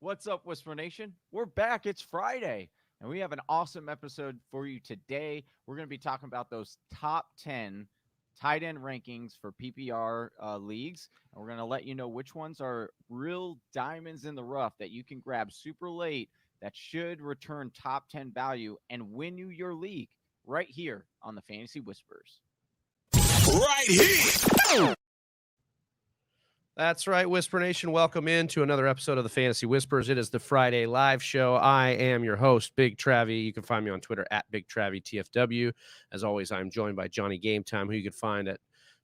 What's up, Whisper Nation? We're back. It's Friday, and we have an awesome episode for you today. We're going to be talking about those top 10 tight end rankings for PPR leagues, and we're going to let you know which ones are real diamonds in the rough that you can grab super late that should return top 10 value and win you your league right here on the Fantasy Whispers. Right here. That's right, Whisper Nation. Welcome in to another episode of the Fantasy Whispers. It is the Friday live show. I am your host, Big Travy. You can find me on Twitter at Big Travy TFW. As always, I'm joined by Johnny Game Time, who you can find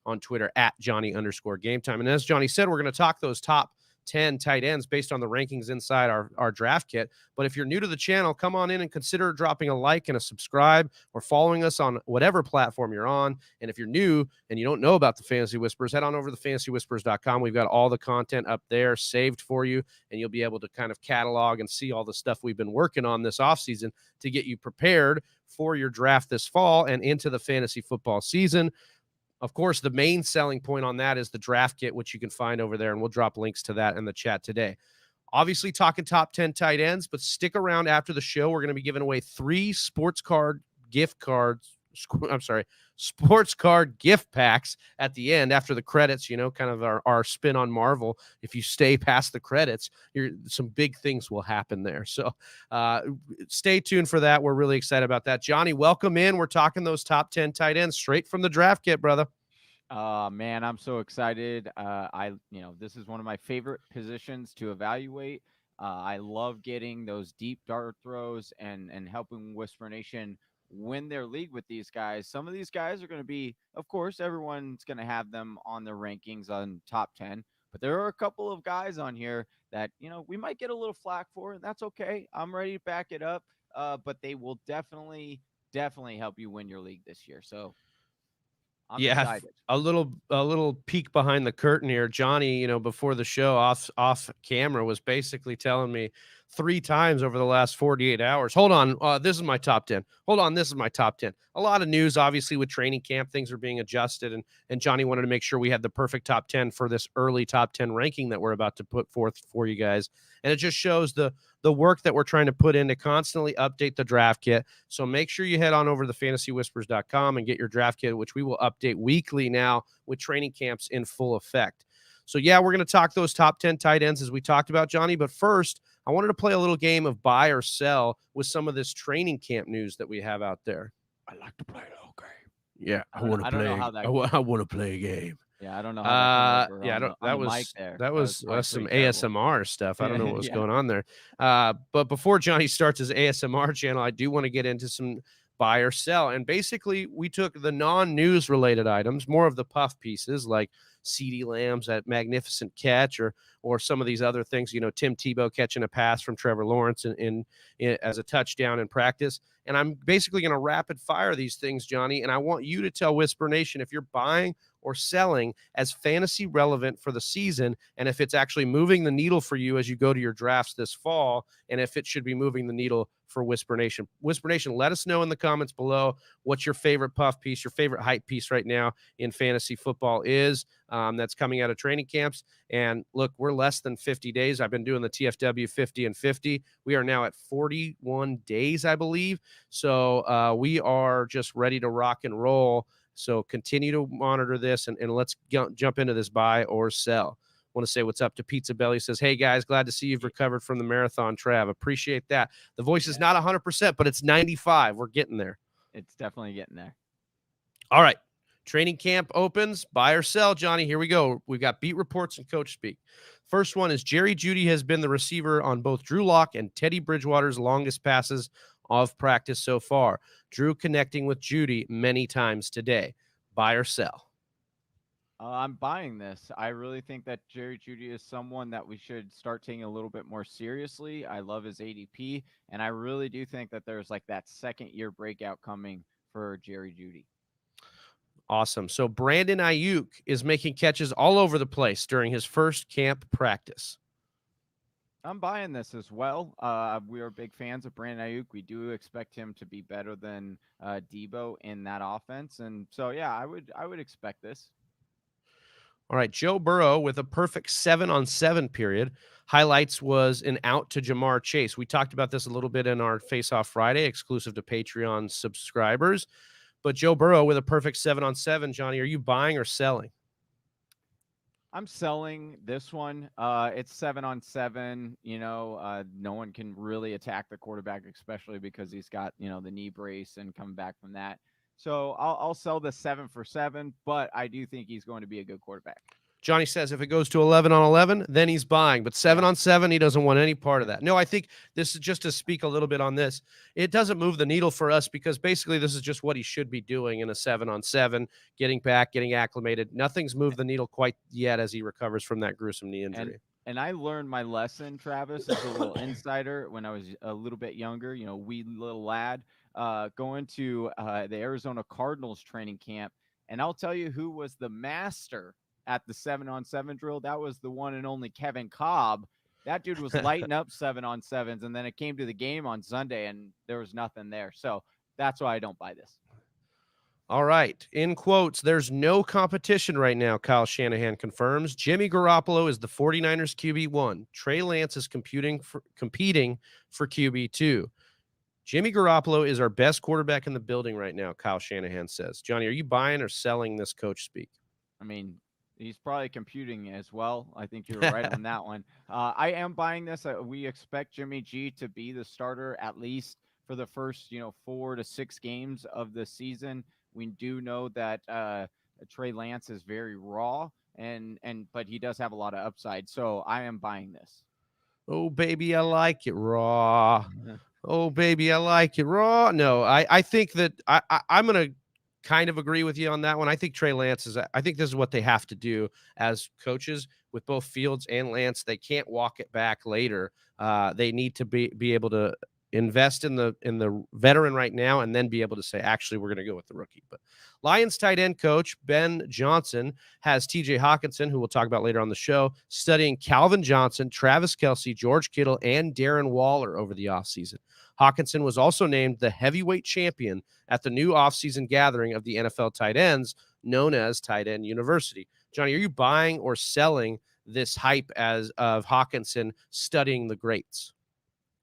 on Twitter at Johnny_Game Time. And as Johnny said, we're going to talk those top 10 tight ends based on the rankings inside our draft kit. But if you're new to the channel, come on in and consider dropping a like and a subscribe or following us on whatever platform you're on. And if you're new and you don't know about the Fantasy Whispers, head on over to thefantasywhispers.com. We've got all the content up there saved for you, and you'll be able to kind of catalog and see all the stuff we've been working on this offseason to get you prepared for your draft this fall and into the fantasy football season. Of course, the main selling point on that is the draft kit, which you can find over there, and we'll drop links to that in the chat today. Obviously, talking top 10 tight ends, but stick around after the show. We're going to be giving away 3 sports card gift packs at the end after the credits, kind of our spin on Marvel. If you stay past the credits, some big things will happen there. So stay tuned for that. We're really excited about that. Johnny, welcome in. We're talking those top 10 tight ends straight from the draft kit, brother. Man, I'm so excited. This is one of my favorite positions to evaluate. I love getting those deep dart throws and helping Whisper Nation win their league with these guys. Some of these guys are going to be, of course, everyone's going to have them on their rankings on top 10, but there are a couple of guys on here that, we might get a little flack for, and that's okay. I'm ready to back it up. But they will definitely help you win your league this year. So I'm excited. A little peek behind the curtain here. Johnny, before the show off camera was basically telling me 3 times over the last 48 hours. Hold on. This is my top 10. Hold on. This is my top 10. A lot of news, obviously, with training camp. Things are being adjusted. And Johnny wanted to make sure we had the perfect top 10 for this early top 10 ranking that we're about to put forth for you guys. And it just shows the work that we're trying to put in to constantly update the draft kit. So make sure you head on over to thefantasywhispers.com and get your draft kit, which we will update weekly now with training camps in full effect. So, yeah, we're going to talk those top 10 tight ends as we talked about, Johnny. But first, I wanted to play a little game of buy or sell with some of this training camp news that we have out there. I like to play a little game. Yeah, I want to play. I want to play a game. Yeah, I don't know how that came over that was some ASMR stuff. I don't know what was going on there. But before Johnny starts his ASMR channel, I do want to get into some buy or sell. And basically, we took the non-news related items, more of the puff pieces like CeeDee Lamb's that magnificent catch or some of these other things, Tim Tebow catching a pass from Trevor Lawrence in as a touchdown in practice. And I'm basically going to rapid fire these things, Johnny. And I want you to tell Whisper Nation if you're buying or selling as fantasy relevant for the season, and if it's actually moving the needle for you as you go to your drafts this fall, and if it should be moving the needle for Whisper Nation. Whisper Nation, let us know in the comments below what's your favorite puff piece, your favorite hype piece right now in fantasy football is that's coming out of training camps. And look, we're less than 50 days. I've been doing the TFW 50 and 50. We are now at 41 days, I believe. So we are just ready to rock and roll. So continue to monitor this and let's jump into this buy or sell. Want to say what's up to Pizza Belly. Says, hey guys, glad to see you've recovered from the marathon, Trav. Appreciate that. The voice is not 100%, but it's 95. We're getting there. It's definitely getting there. All right. Training camp opens. Buy or sell, Johnny. Here we go. We've got beat reports and coach speak. First one is Jerry Jeudy has been the receiver on both Drew Lock and Teddy Bridgewater's longest passes of practice so far. Drew connecting with Jeudy many times today. Buy or sell? I'm buying this. I really think that Jerry Jeudy is someone that we should start taking a little bit more seriously. I love his ADP, and I really do think that there's like that second-year breakout coming for Jerry Jeudy. Awesome. So Brandon Ayuk is making catches all over the place during his first camp practice. I'm buying this as well. We are big fans of Brandon Ayuk. We do expect him to be better than Debo in that offense, and so yeah, I would expect this. All right, Joe Burrow with a perfect 7-on-7 period. Highlights was an out to Jamar Chase. We talked about this a little bit in our Face Off Friday, exclusive to Patreon subscribers. But Joe Burrow with a perfect 7-on-7, Johnny, are you buying or selling? I'm selling this one. It's 7-on-7. No one can really attack the quarterback, especially because he's got the knee brace and coming back from that. So I'll sell the 7 for 7, but I do think he's going to be a good quarterback. Johnny says if it goes to 11-on-11, then he's buying. But 7-on-7, he doesn't want any part of that. No, I think this is just to speak a little bit on this. It doesn't move the needle for us because basically this is just what he should be doing in a 7-on-7, getting back, getting acclimated. Nothing's moved the needle quite yet as he recovers from that gruesome knee injury. And I learned my lesson, Travis, as a little insider when I was a little bit younger, wee little lad, going to the Arizona Cardinals training camp. And I'll tell you who was the master at the 7-on-7 drill. That was the one and only Kevin Cobb. That dude was lighting up 7-on-7s. And then it came to the game on Sunday and there was nothing there. So that's why I don't buy this. All right. In quotes, there's no competition right now, Kyle Shanahan confirms. Jimmy Garoppolo is the 49ers QB1. Trey Lance is competing for QB2. Jimmy Garoppolo is our best quarterback in the building right now, Kyle Shanahan says. Johnny, are you buying or selling this coach speak? I mean, he's probably computing as well. I think you're right on that one. I am buying this. We expect Jimmy G to be the starter at least for the first, 4 to 6 games of the season. We do know that Trey Lance is very raw, but he does have a lot of upside. So I am buying this. Oh, baby, I like it raw. Oh, baby, I like it raw. No, I think that I'm going to kind of agree with you on that one. I think Trey Lance I think this is what they have to do as coaches with both Fields and Lance. They can't walk it back later. They need to be able to invest in the veteran right now and then be able to say, actually, we're going to go with the rookie. But Lions tight end coach Ben Johnson has TJ Hockenson, who we'll talk about later on the show, studying Calvin Johnson, Travis Kelce, George Kittle, and Darren Waller over the offseason. Hockenson was also named the heavyweight champion at the new offseason gathering of the NFL tight ends, known as Tight End University. Johnny, are you buying or selling this hype of Hockenson studying the greats?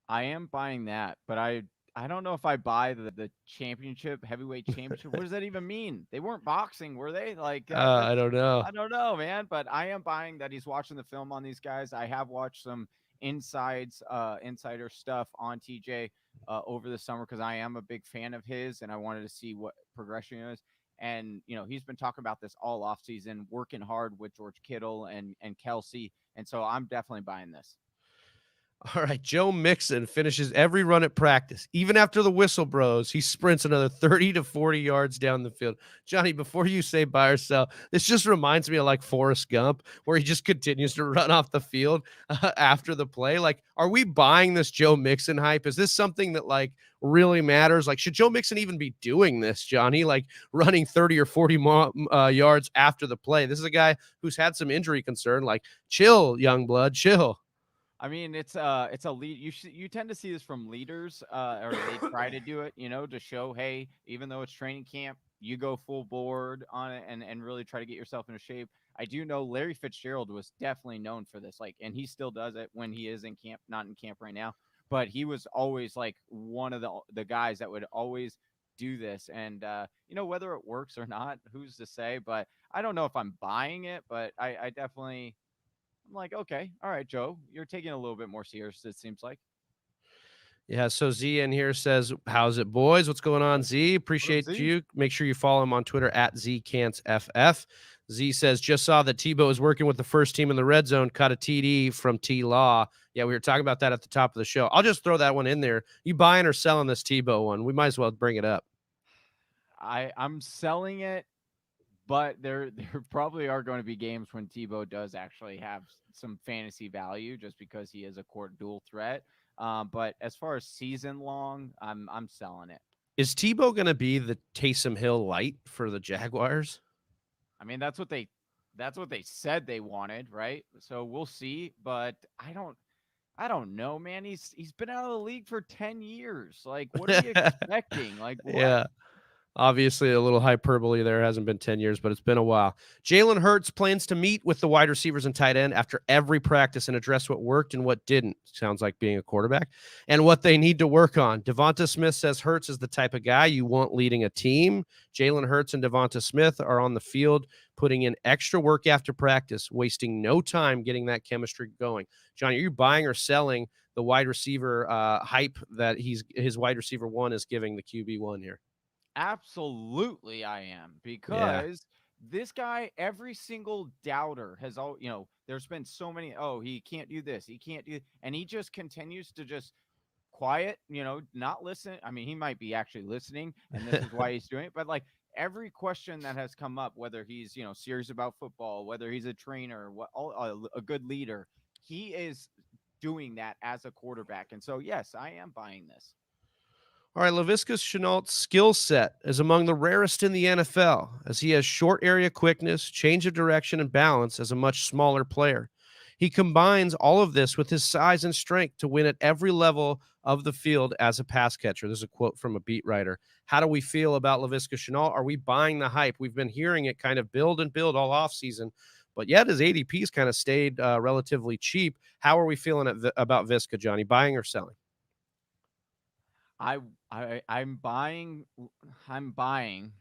I am buying that, but I don't know if I buy the championship, heavyweight championship. What does that even mean? They weren't boxing, were they? Like, I don't know. I don't know, man. But I am buying that he's watching the film on these guys. I have watched some insider stuff on TJ over the summer because I am a big fan of his, and I wanted to see what progression is. And he's been talking about this all offseason, working hard with George Kittle and Kelce, and so I'm definitely buying this. All right, Joe Mixon finishes every run at practice. Even after the whistle blows, he sprints another 30 to 40 yards down the field. Johnny, before you say buy or sell, this just reminds me of like Forrest Gump, where he just continues to run off the field after the play. Like, are we buying this Joe Mixon hype? Is this something that like really matters? Like, should Joe Mixon even be doing this, Johnny? Like running 30 or 40 yards after the play. This is a guy who's had some injury concern. Like, chill, young blood, chill. I mean, it's a lead. You tend to see this from leaders, or they try to do it, to show, hey, even though it's training camp, you go full board on it and really try to get yourself into shape. I do know Larry Fitzgerald was definitely known for this, like, and he still does it when he is in camp, not in camp right now, but he was always like one of the guys that would always do this. And whether it works or not, who's to say? But I don't know if I'm buying it, but I definitely. I'm like, okay, all right, Joe, you're taking a little bit more serious, it seems like. Yeah, so Z in here says, how's it, boys? What's going on, Z? Appreciate you. Make sure you follow him on Twitter at ZCantsFF. Z says, just saw that Tebow is working with the first team in the red zone, caught a TD from T-Law. Yeah, we were talking about that at the top of the show. I'll just throw that one in there. You buying or selling this Tebow one? We might as well bring it up. I'm selling it. But there probably are going to be games when Tebow does actually have some fantasy value just because he is a dual threat. But as far as season long, I'm selling it. Is Tebow going to be the Taysom Hill light for the Jaguars? I mean, that's what they said they wanted, right? So we'll see. But I don't know, man. He's been out of the league for 10 years. Like, what are you expecting? Like, what? Yeah. Obviously, a little hyperbole there. Hasn't been 10 years, but it's been a while. Jalen Hurts plans to meet with the wide receivers and tight end after every practice and address what worked and what didn't. Sounds like being a quarterback. And what they need to work on. Devonta Smith says Hurts is the type of guy you want leading a team. Jalen Hurts and Devonta Smith are on the field putting in extra work after practice, wasting no time getting that chemistry going. Johnny, are you buying or selling the wide receiver hype that his wide receiver one is giving the QB1 here? Absolutely, I am, Yeah. because this guy, every single doubter has all, there's been so many, oh, he can't do this, he can't do, and he just continues to just quiet, not listen. I mean, he might be actually listening, and this is why he's doing it, but like every question that has come up, whether he's, serious about football, whether he's a trainer, a good leader, he is doing that as a quarterback. And so, yes, I am buying this. All right, Laviska Shenault's skill set is among the rarest in the NFL, as he has short area quickness, change of direction, and balance as a much smaller player. He combines all of this with his size and strength to win at every level of the field as a pass catcher. This is a quote from a beat writer. How do we feel about Laviska Shenault? Are we buying the hype? We've been hearing it kind of build and build all offseason, but yet his ADP's kind of stayed relatively cheap. How are we feeling about Viska, Johnny? Buying or selling? I'm buying. I'm buying.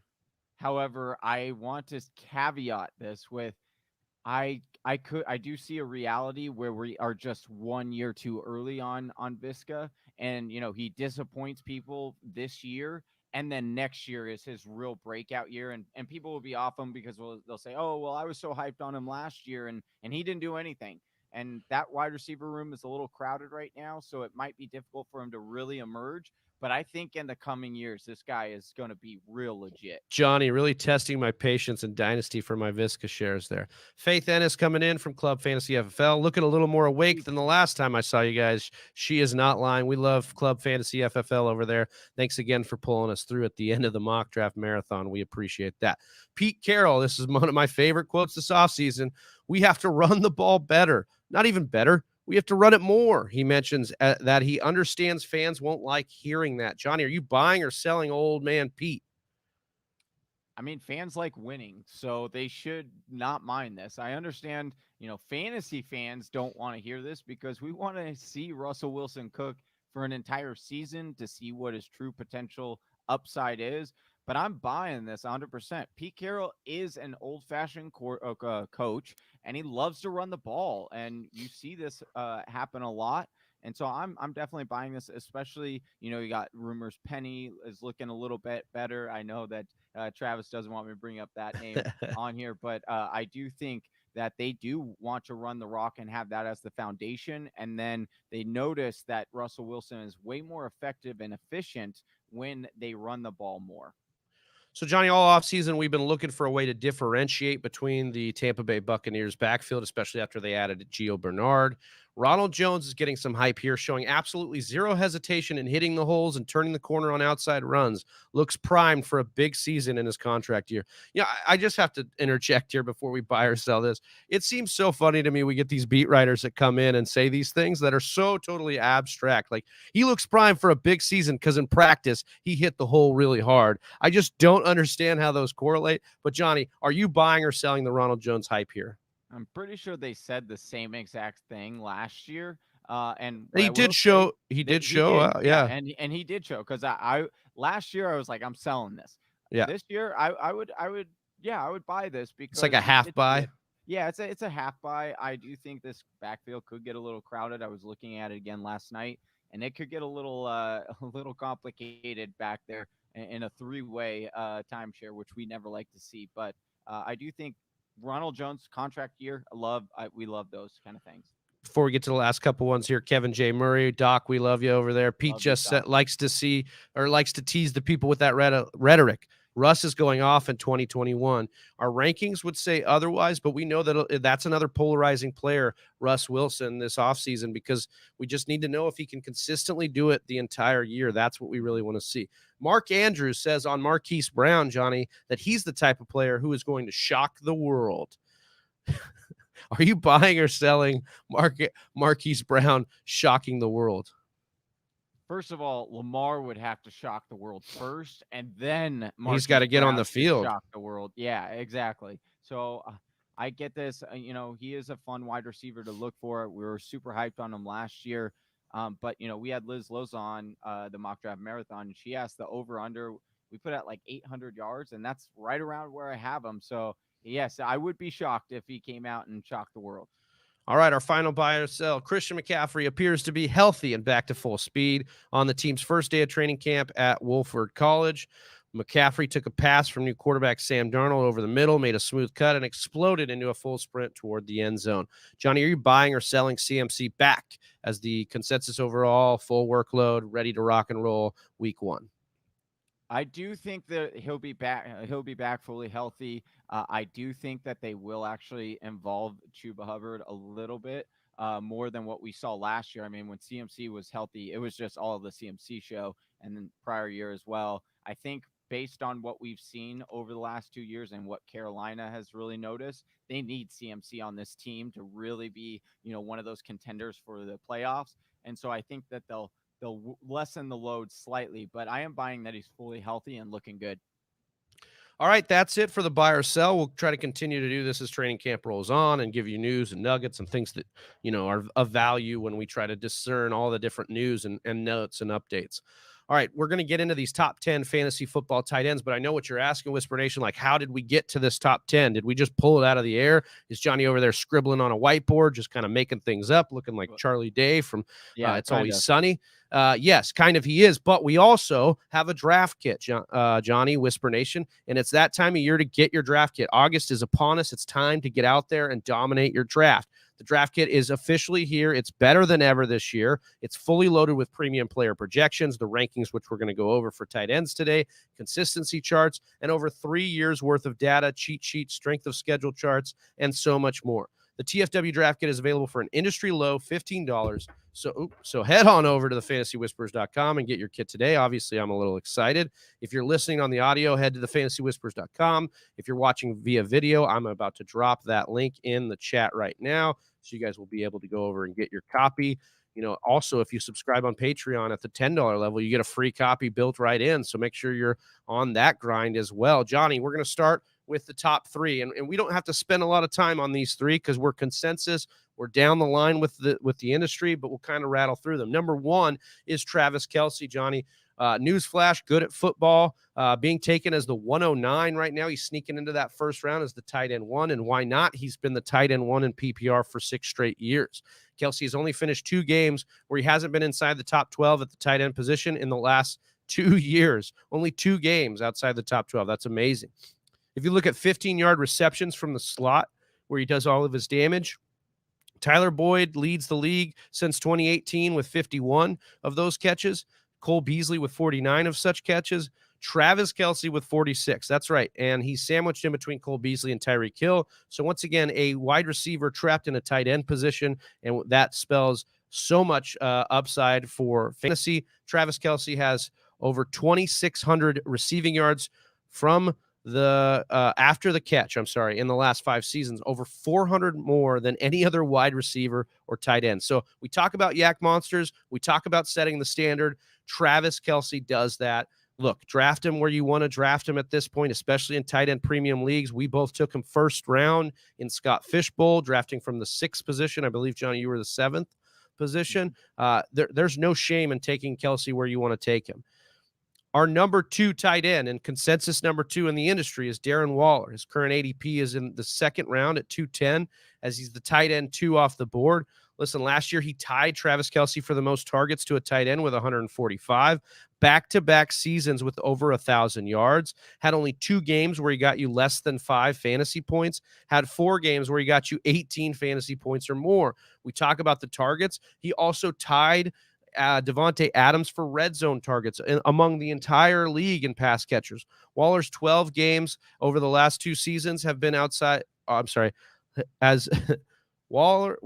However, I want to caveat this with I do see a reality where we are just 1 year too early on Visca, and he disappoints people this year, and then next year is his real breakout year, and people will be off him because they'll say, oh well, I was so hyped on him last year, and he didn't do anything. And that wide receiver room is a little crowded right now, so it might be difficult for him to really emerge. But I think in the coming years, this guy is going to be real legit. Johnny, really testing my patience and dynasty for my Visca shares there. Faith Ennis coming in from Club Fantasy FFL, looking a little more awake than the last time I saw you guys. She is not lying. We love Club Fantasy FFL over there. Thanks again for pulling us through at the end of the mock draft marathon. We appreciate that. Pete Carroll, this is one of my favorite quotes this offseason. We have to run the ball better. Not even better. We have to run it more. He mentions that he understands fans won't like hearing that. Johnny, are you buying or selling old man Pete? I mean, fans like winning, so they should not mind this. I understand, fantasy fans don't want to hear this because we want to see Russell Wilson cook for an entire season to see what his true potential upside is. But I'm buying this 100%. Pete Carroll is an old-fashioned coach, and he loves to run the ball, and you see this happen a lot. And so I'm definitely buying this, especially, you got rumors Penny is looking a little bit better. I know that Travis doesn't want me to bring up that name on here, but I do think that they do want to run the rock and have that as the foundation. And then they notice that Russell Wilson is way more effective and efficient when they run the ball more. So, Johnny, all offseason, we've been looking for a way to differentiate between the Tampa Bay Buccaneers backfield, especially after they added Gio Bernard. Ronald Jones is getting some hype here, showing absolutely zero hesitation in hitting the holes and turning the corner on outside runs. Looks primed for a big season in his contract year. Yeah, I just have to interject here before we buy or sell this. It seems so funny to me. We get these beat writers that come in and say these things that are so totally abstract. Like, he looks primed for a big season because in practice, he hit the hole really hard. I just don't understand how those correlate. But, Johnny, are you buying or selling the Ronald Jones hype here? I'm pretty sure they said the same exact thing last year. And he did show, yeah. And he did show, because I last year I was like, I'm selling this. Yeah. This year I would buy this because it's like a half buy. Yeah, it's a half buy. I do think this backfield could get a little crowded. I was looking at it again last night, and it could get a little complicated back there in a three-way timeshare, which we never like to see. But I do think Ronald Jones contract year, we love those kind of things. Before we get to the last couple ones here, Kevin J. Murray, Doc, we love you over there. Pete likes to tease the people with that rhetoric. Russ is going off in 2021. Our rankings would say otherwise, but we know that that's another polarizing player, Russ Wilson, this offseason, because we just need to know if he can consistently do it the entire year. That's what we really want to see. Mark Andrews says on Marquise Brown, Johnny, that he's the type of player who is going to shock the world. Are you buying or selling Marquise Brown shocking the world? first of all, Lamar would have to shock the world first, and then He's got to get on the field. Shock the world. Yeah, exactly. So I get this. He is a fun wide receiver to look for. We were super hyped on him last year. But we had Liz Loza on the mock draft marathon, and she asked the over under. We put at like 800 yards, and that's right around where I have him. So yes, I would be shocked if he came out and shocked the world. All right, our final buy or sell. Christian McCaffrey appears to be healthy and back to full speed on the team's first day of training camp at Wolford College. McCaffrey took a pass from new quarterback Sam Darnold over the middle, made a smooth cut, and exploded into a full sprint toward the end zone. Johnny, are you buying or selling CMC back as the consensus overall, full workload, ready to rock and roll week 1? I do think that he'll be back. He'll be back fully healthy. I do think that they will actually involve Chuba Hubbard a little bit more than what we saw last year. I mean, when CMC was healthy, it was just all of the CMC show, and then prior year as well. I think based on what we've seen over the last 2 years and what Carolina has really noticed, they need CMC on this team to really be, one of those contenders for the playoffs. And so I think that they'll lessen the load slightly, but I am buying that he's fully healthy and looking good. All right, that's it for the buy or sell. We'll try to continue to do this as training camp rolls on and give you news and nuggets and things that, are of value when we try to discern all the different news and notes and updates. All right, we're going to get into these top 10 fantasy football tight ends, but I know what you're asking, Whisper Nation, like how did we get to this top 10? Did we just pull it out of the air? Is Johnny over there scribbling on a whiteboard, just kind of making things up, looking like Charlie Day from It's Always Sunny? Yes, kind of he is, but we also have a draft kit, Johnny, Whisper Nation, and it's that time of year to get your draft kit. August is upon us. It's time to get out there and dominate your draft. The draft kit is officially here. It's better than ever this year. It's fully loaded with premium player projections, the rankings, which we're going to go over for tight ends today, consistency charts, and over 3 years worth of data, cheat sheets, strength of schedule charts, and so much more. The TFW draft kit is available for an industry low $15. So head on over to thefantasywhispers.com and get your kit today. Obviously, I'm a little excited. If you're listening on the audio, head to thefantasywhispers.com. If you're watching via video, I'm about to drop that link in the chat right now, so you guys will be able to go over and get your copy. Also, if you subscribe on Patreon at the $10 level, you get a free copy built right in. So make sure you're on that grind as well. Johnny, we're going to start with the top 3, and we don't have to spend a lot of time on these 3 because we're consensus. We're down the line with the industry, but we'll kind of rattle through them. Number 1 is Travis Kelce, Johnny. Newsflash, good at football, being taken as the 109 right now. He's sneaking into that first round as the tight end 1, and why not? He's been the tight end 1 in PPR for 6 straight years. Kelce has only finished 2 games where he hasn't been inside the top 12 at the tight end position in the last 2 years. Only 2 games outside the top 12. That's amazing. If you look at 15-yard receptions from the slot where he does all of his damage, Tyler Boyd leads the league since 2018 with 51 of those catches. Cole Beasley with 49 of such catches. Travis Kelce with 46. That's right. And he's sandwiched in between Cole Beasley and Tyreek Hill. So once again, a wide receiver trapped in a tight end position, and that spells so much upside for fantasy. Travis Kelce has over 2,600 receiving yards from the after the catch, in the last 5 seasons, over 400 more than any other wide receiver or tight end. So we talk about yak monsters. We talk about setting the standard. Travis Kelce does that. Look, draft him where you want to draft him at this point, especially in tight end premium leagues. We both took him first round in Scott Fishbowl, drafting from the 6th position. I believe, Johnny, you were the 7th position. There's no shame in taking Kelce where you want to take him. Our number 2 tight end and consensus number 2 in the industry is Darren Waller. His current ADP is in the 2nd round at 210, as he's the tight end 2 off the board. Listen, last year he tied Travis Kelce for the most targets to a tight end with 145. Back-to-back seasons with over 1,000 yards. Had only 2 games where he got you less than 5 fantasy points. Had 4 games where he got you 18 fantasy points or more. We talk about the targets. He also tied Devontae Adams for red zone targets among the entire league in pass catchers. Waller's 12 games over the last 2 seasons have been outside. As Waller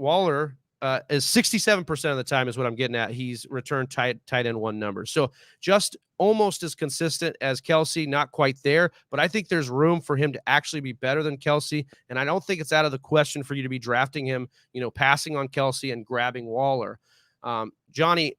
is 67% of the time is what I'm getting at. He's returned tight end 1 numbers. So just almost as consistent as Kelce, not quite there, but I think there's room for him to actually be better than Kelce. And I don't think it's out of the question for you to be drafting him, passing on Kelce and grabbing Waller. Johnny,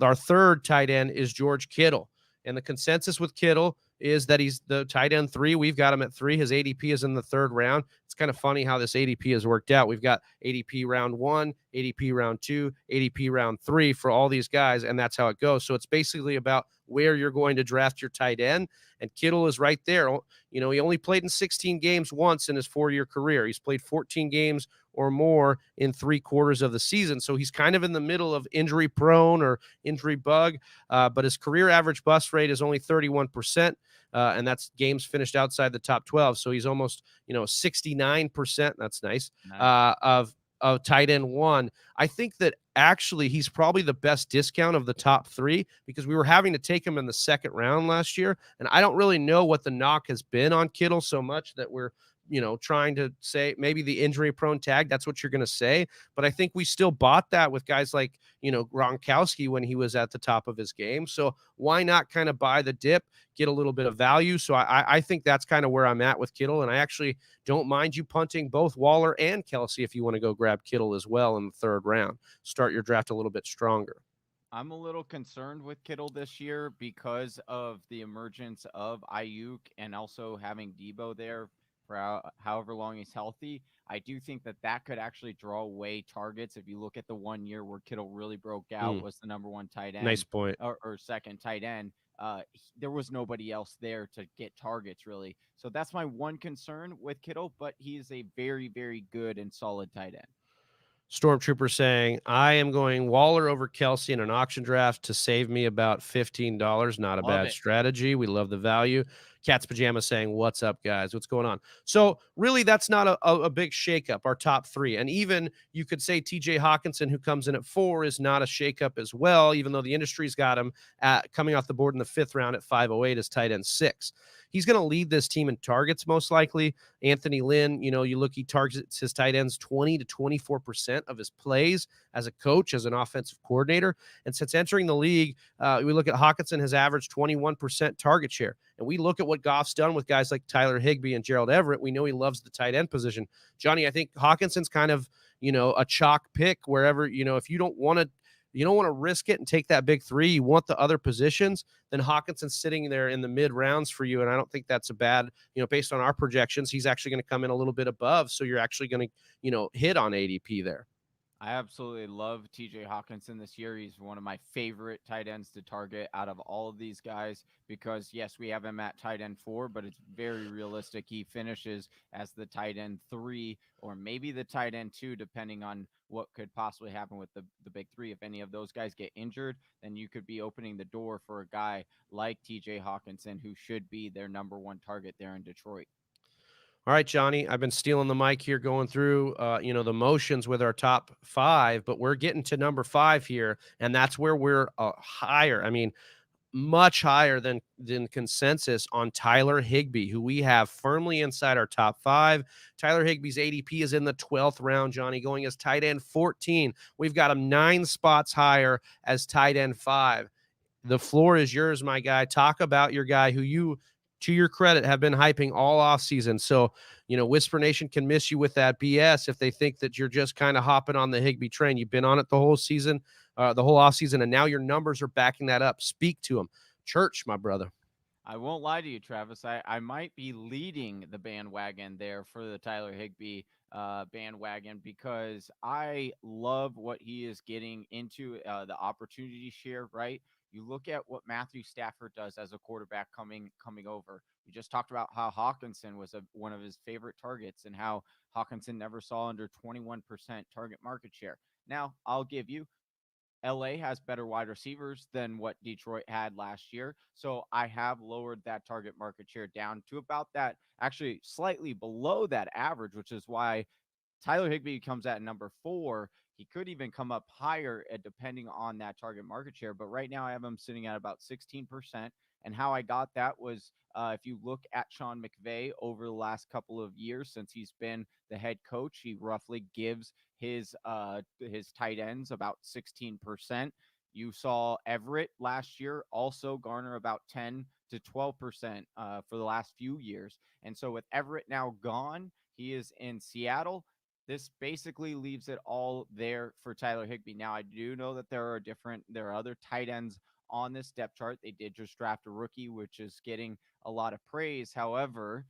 our third tight end is George Kittle. And the consensus with Kittle is that he's the tight end 3. We've got him at 3. His ADP is in the 3rd round. It's kind of funny how this ADP has worked out. We've got ADP round 1, ADP round 2, ADP round 3 for all these guys, and that's how it goes. So it's basically about where you're going to draft your tight end, and Kittle is right there. He only played in 16 games once in his 4-year career. He's played 14 games or more in 3/4 of the season. So he's kind of in the middle of injury prone or injury bug, but his career average bust rate is only 31%. And that's games finished outside the top 12. So he's almost, 69%. That's nice. Of tight end 1. I think that actually he's probably the best discount of the top 3 because we were having to take him in the 2nd round last year. And I don't really know what the knock has been on Kittle so much that we're, trying to say maybe the injury prone tag. That's what you're going to say. But I think we still bought that with guys like, Gronkowski when he was at the top of his game. So why not kind of buy the dip, get a little bit of value? So I think that's kind of where I'm at with Kittle. And I actually don't mind you punting both Waller and Kelce if you want to go grab Kittle as well in the 3rd round. Start your draft a little bit stronger. I'm a little concerned with Kittle this year because of the emergence of Ayuk and also having Debo there for however long he's healthy. I do think that could actually draw away targets. If you look at the 1 year where Kittle really broke out, was the number 1 tight end, nice point, or second tight end. There was nobody else there to get targets really. So that's my one concern with Kittle, but he is a very, very good and solid tight end. Stormtrooper saying, I am going Waller over Kelce in an auction draft to save me about $15. Not a bad strategy. We love the value. Cat's Pajama saying, what's up, guys? What's going on? So really, that's not a big shakeup, our top 3. And even you could say TJ Hockenson, who comes in at 4, is not a shakeup as well, even though the industry's got him coming off the board in the 5th round at 508 as tight end 6. He's going to lead this team in targets most likely. Anthony Lynn, you look, he targets his tight ends 20 to 24% of his plays as a coach, as an offensive coordinator. And since entering the league, we look at Hockenson has averaged 21% target share. And we look at what Goff's done with guys like Tyler Higbee and Gerald Everett. We know he loves the tight end position. Johnny, I think Hawkinson's kind of, a chalk pick wherever, if you don't want to risk it and take that big 3. You want the other positions, then Hockenson's sitting there in the mid rounds for you. And I don't think that's a bad, based on our projections, he's actually going to come in a little bit above. So you're actually going to, hit on ADP there. I absolutely love TJ Hockenson this year. He's one of my favorite tight ends to target out of all of these guys because, yes, we have him at tight end 4, but it's very realistic. He finishes as the tight end 3 or maybe the tight end 2, depending on what could possibly happen with the big 3. If any of those guys get injured, then you could be opening the door for a guy like TJ Hockenson, who should be their number 1 target there in Detroit. All right, Johnny, I've been stealing the mic here, going through, the motions with our top 5, but we're getting to number 5 here, and that's where we're higher. I mean, much higher than consensus on Tyler Higbee, who we have firmly inside our top 5. Tyler Higbee's ADP is in the 12th round, Johnny, going as tight end 14. We've got him 9 spots higher as tight end 5. The floor is yours, my guy. Talk about your guy who you, to your credit, have been hyping all offseason. So, Whisper Nation can miss you with that BS if they think that you're just kind of hopping on the Higbee train. You've been on it the whole season, the whole offseason, and now your numbers are backing that up. Speak to them. Church, my brother. I won't lie to you, Travis. I might be leading the bandwagon there for the Tyler Higbee bandwagon because I love what he is getting into, the opportunity share, right? You look at what Matthew Stafford does as a quarterback coming over. We just talked about how Hockenson was one of his favorite targets and how Hockenson never saw under 21% target market share. Now, I'll give you, LA has better wide receivers than what Detroit had last year. So I have lowered that target market share down to about that, actually slightly below that average, which is why Tyler Higbee comes at number 4. He could even come up higher depending on that target market share. But right now I have him sitting at about 16%. And how I got that was if you look at Sean McVay over the last couple of years since he's been the head coach, he roughly gives his tight ends about 16%. You saw Everett last year also garner about 10 to 12% for the last few years. And so with Everett now gone, he is in Seattle. this basically leaves it all there for Tyler Higbee. Now, I do know that there are other tight ends on this depth chart. They did just draft a rookie, which is getting a lot of praise. However,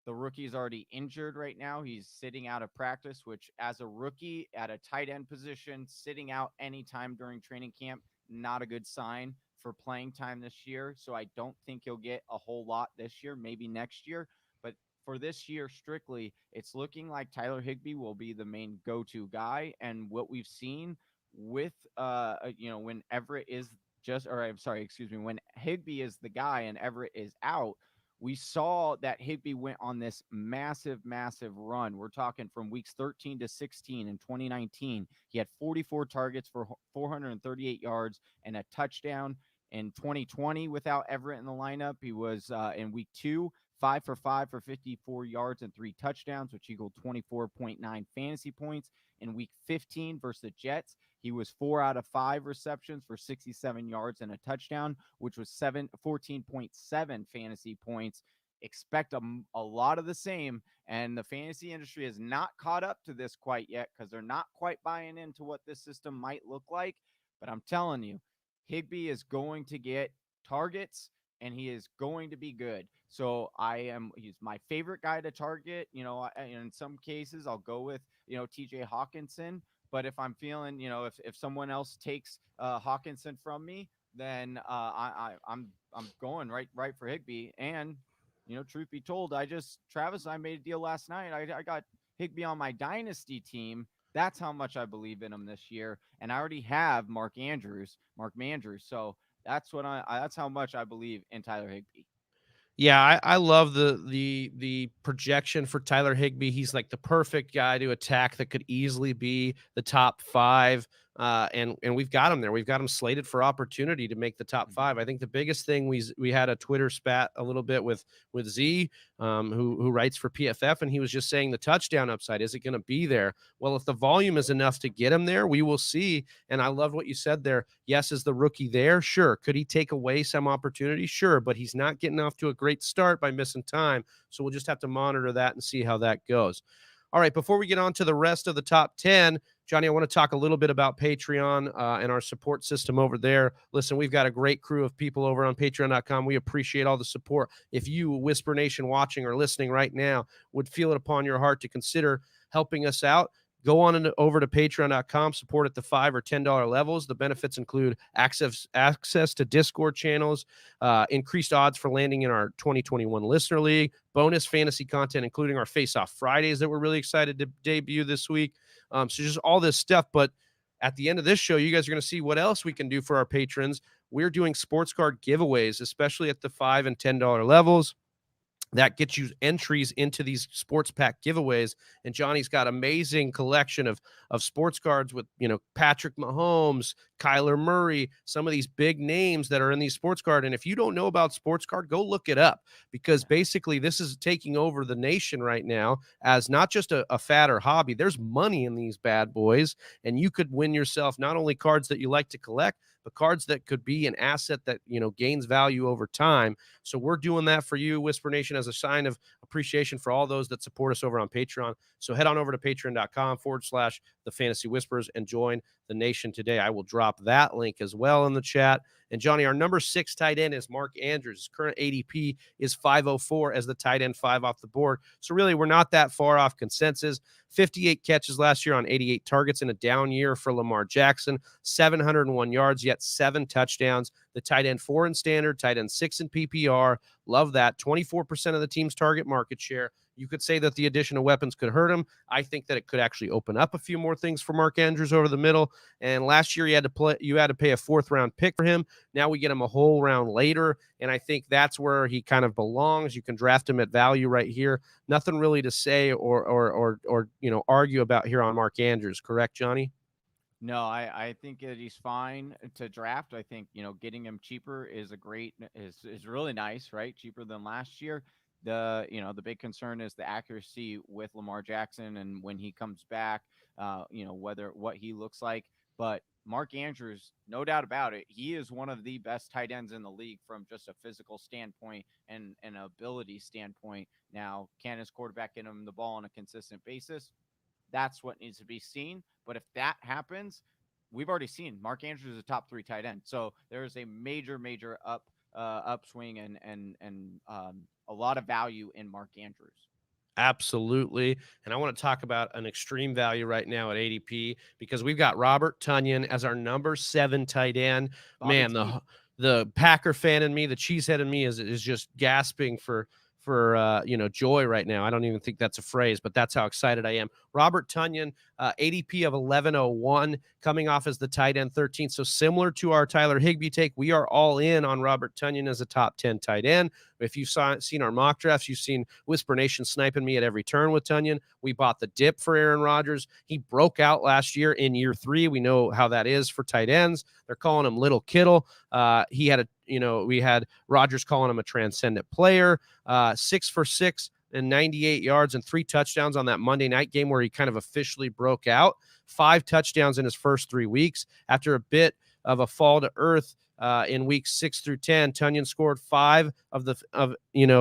the rookie's already injured right now. He's sitting out of practice, which, as a rookie at a tight end position, sitting out anytime during training camp, not a good sign for playing time this year. So I don't think he'll get a whole lot this year, maybe next year. But for this year strictly, it's looking like Tyler Higbee will be the main go-to guy. And what we've seen with, when Everett is when Higbee is the guy and Everett is out, we saw that Higbee went on this massive, massive run. We're talking from weeks 13 to 16 in 2019. He had 44 targets for 438 yards and a touchdown. In 2020, without Everett in the lineup, he was in week 2, 5 for 5 for 54 yards and 3 touchdowns, which equaled 24.9 fantasy points. In week 15 versus the Jets, he was 4 out of 5 receptions for 67 yards and a touchdown, which was 14.7 fantasy points. Expect a lot of the same. And the fantasy industry has not caught up to this quite yet because they're not quite buying into what this system might look like. But I'm telling you, Higbee is going to get targets and he is going to be good. So he's my favorite guy to target. In some cases, I'll go with, TJ Hockenson. But if I'm feeling, if someone else takes Hockenson from me, then I'm going right for Higbee. And, truth be told, Travis and I made a deal last night. I got Higbee on my dynasty team. That's how much I believe in him this year. And I already have Mark Andrews. So that's how much I believe in Tyler Higbee. Yeah, I love the projection for Tyler Higbee. He's like the perfect guy to attack that could easily be the top 5. And we've got him there. We've got him slated for opportunity to make the top 5. I think the biggest thing we had a Twitter spat a little bit with Z, who writes for PFF, and he was just saying the touchdown upside, is it going to be there? Well, if the volume is enough to get him there, we will see. And I love what you said there. Yes, is the rookie there? Sure. Could he take away some opportunity? Sure, but he's not getting off to a great start by missing time. So we'll just have to monitor that and see how that goes. All right, before we get on to the rest of the top 10, Johnny, I want to talk a little bit about Patreon and our support system over there. Listen, we've got a great crew of people over on patreon.com. We appreciate all the support. If you, Whisper Nation, watching or listening right now, would feel it upon your heart to consider helping us out, go on over to patreon.com, support at the $5 or $10 levels. The benefits include access to Discord channels, increased odds for landing in our 2021 Listener League, bonus fantasy content, including our Face Off Fridays that we're really excited to debut this week. So just all this stuff. But at the end of this show, you guys are going to see what else we can do for our patrons. We're doing sports card giveaways, especially at the $5 and $10 levels. That gets you entries into these sports pack giveaways. And Johnny's got amazing collection of sports cards with, Patrick Mahomes, Kyler Murray, some of these big names that are in these sports card. And if you don't know about sports card, go look it up, because basically this is taking over the nation right now as not just a fad or hobby. There's money in these bad boys, and you could win yourself not only cards that you like to collect, but cards that could be an asset that, gains value over time. So we're doing that for you, Whisper Nation, as a sign of appreciation for all those that support us over on Patreon. So head on over to patreon.com/the Fantasy Whispers and join the nation today. I will drop that link as well in the chat. And Johnny, our number 6 tight end is Mark Andrews. His current ADP is 504 as the tight end 5 off the board. So really, we're not that far off consensus. 58 catches last year on 88 targets in a down year for Lamar Jackson, 701 yards, yet 7 touchdowns. The tight end 4 in standard, tight end 6 in PPR. Love that. 24% of the team's target market share. You could say that the addition of weapons could hurt him. I think that it could actually open up a few more things for Mark Andrews over the middle. And last year you had to pay a 4th round pick for him. Now we get him a whole round later, and I think that's where he kind of belongs. You can draft him at value right here. Nothing really to say or argue about here on Mark Andrews. Correct, Johnny? No, I think that he's fine to draft. I think, getting him cheaper is really nice, right? Cheaper than last year. The big concern is the accuracy with Lamar Jackson and when he comes back, what he looks like. But Mark Andrews, no doubt about it, he is one of the best tight ends in the league from just a physical standpoint and an ability standpoint. Now, can his quarterback get him the ball on a consistent basis? That's what needs to be seen. But if that happens, we've already seen Mark Andrews is a top 3 tight end. So there is a major upswing and a lot of value in Mark Andrews. Absolutely. And I want to talk about an extreme value right now at ADP because we've got Robert Tonyan as our number 7 tight end. Bobby Man, T. the Packer fan in me, the cheesehead in me is just gasping for joy right now. I don't even think that's a phrase, but that's how excited I am. Robert Tonyan, ADP of 1101, coming off as the tight end 13. So similar to our Tyler Higbee take, we are all in on Robert Tonyan as a top 10 tight end. If you've seen our mock drafts, you've seen Whisper Nation sniping me at every turn with Tonyan. We bought the dip for Aaron Rodgers. He broke out last year in year 3. We know how that is for tight ends. They're calling him Little Kittle. We had Rodgers calling him a transcendent player. 6 for 6 and 98 yards and 3 touchdowns on that Monday night game where he kind of officially broke out. 5 touchdowns in his first 3 weeks. After a bit of a fall to earth in weeks 6 through 10, Tonyan scored 5 of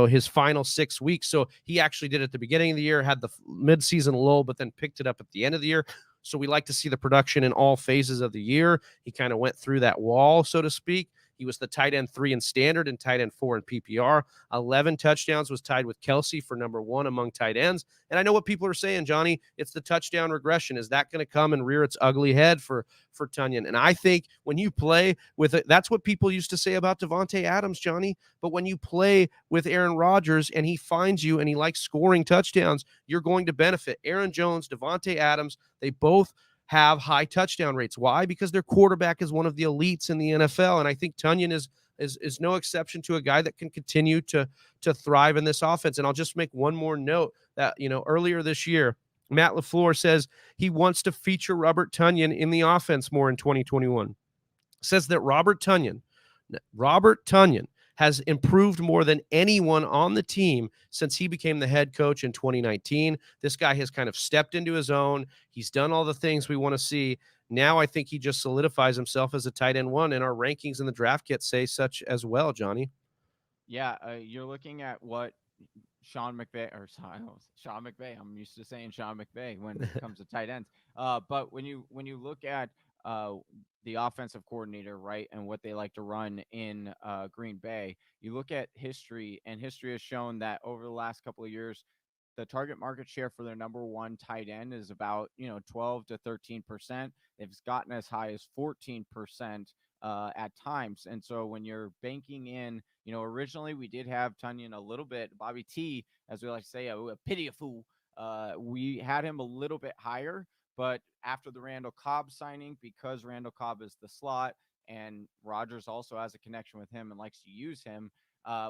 his final 6 weeks. So he actually did it at the beginning of the year, had the midseason lull, but then picked it up at the end of the year. So we like to see the production in all phases of the year. He kind of went through that wall, so to speak. He was the tight end 3 in standard and tight end 4 in PPR. 11 touchdowns, was tied with Kelce for number 1 among tight ends. And I know what people are saying, Johnny, it's the touchdown regression. Is that going to come and rear its ugly head for Tonyan? And I think when you play with it, that's what people used to say about Davante Adams, Johnny. But when you play with Aaron Rodgers and he finds you and he likes scoring touchdowns, you're going to benefit. Aaron Jones, Davante Adams, they both have high touchdown rates. Why? Because their quarterback is one of the elites in the NFL. And I think Tonyan is no exception to a guy that can continue to thrive in this offense. And I'll just make one more note that, earlier this year, Matt LaFleur says he wants to feature Robert Tonyan in the offense more in 2021. Says that Robert Tonyan has improved more than anyone on the team since he became the head coach in 2019. This guy has kind of stepped into his own. He's done all the things we want to see. Now I think he just solidifies himself as a tight end 1, and our rankings in the draft kit say such as well, Johnny. Yeah, you're looking at what Sean McVay. I'm used to saying Sean McVay when it comes to tight ends. But when you look at the offensive coordinator, right, and what they like to run in Green Bay, you look at history, and history has shown that over the last couple of years, the target market share for their number 1 tight end is about 12 to 13%. They've gotten as high as 14% at times. And so when you're banking in, originally we did have Tonyan a little bit, Bobby T, as we like to say, a pity a fool. We had him a little bit higher, but after the Randall Cobb signing, because Randall Cobb is the slot and Rodgers also has a connection with him and likes to use him,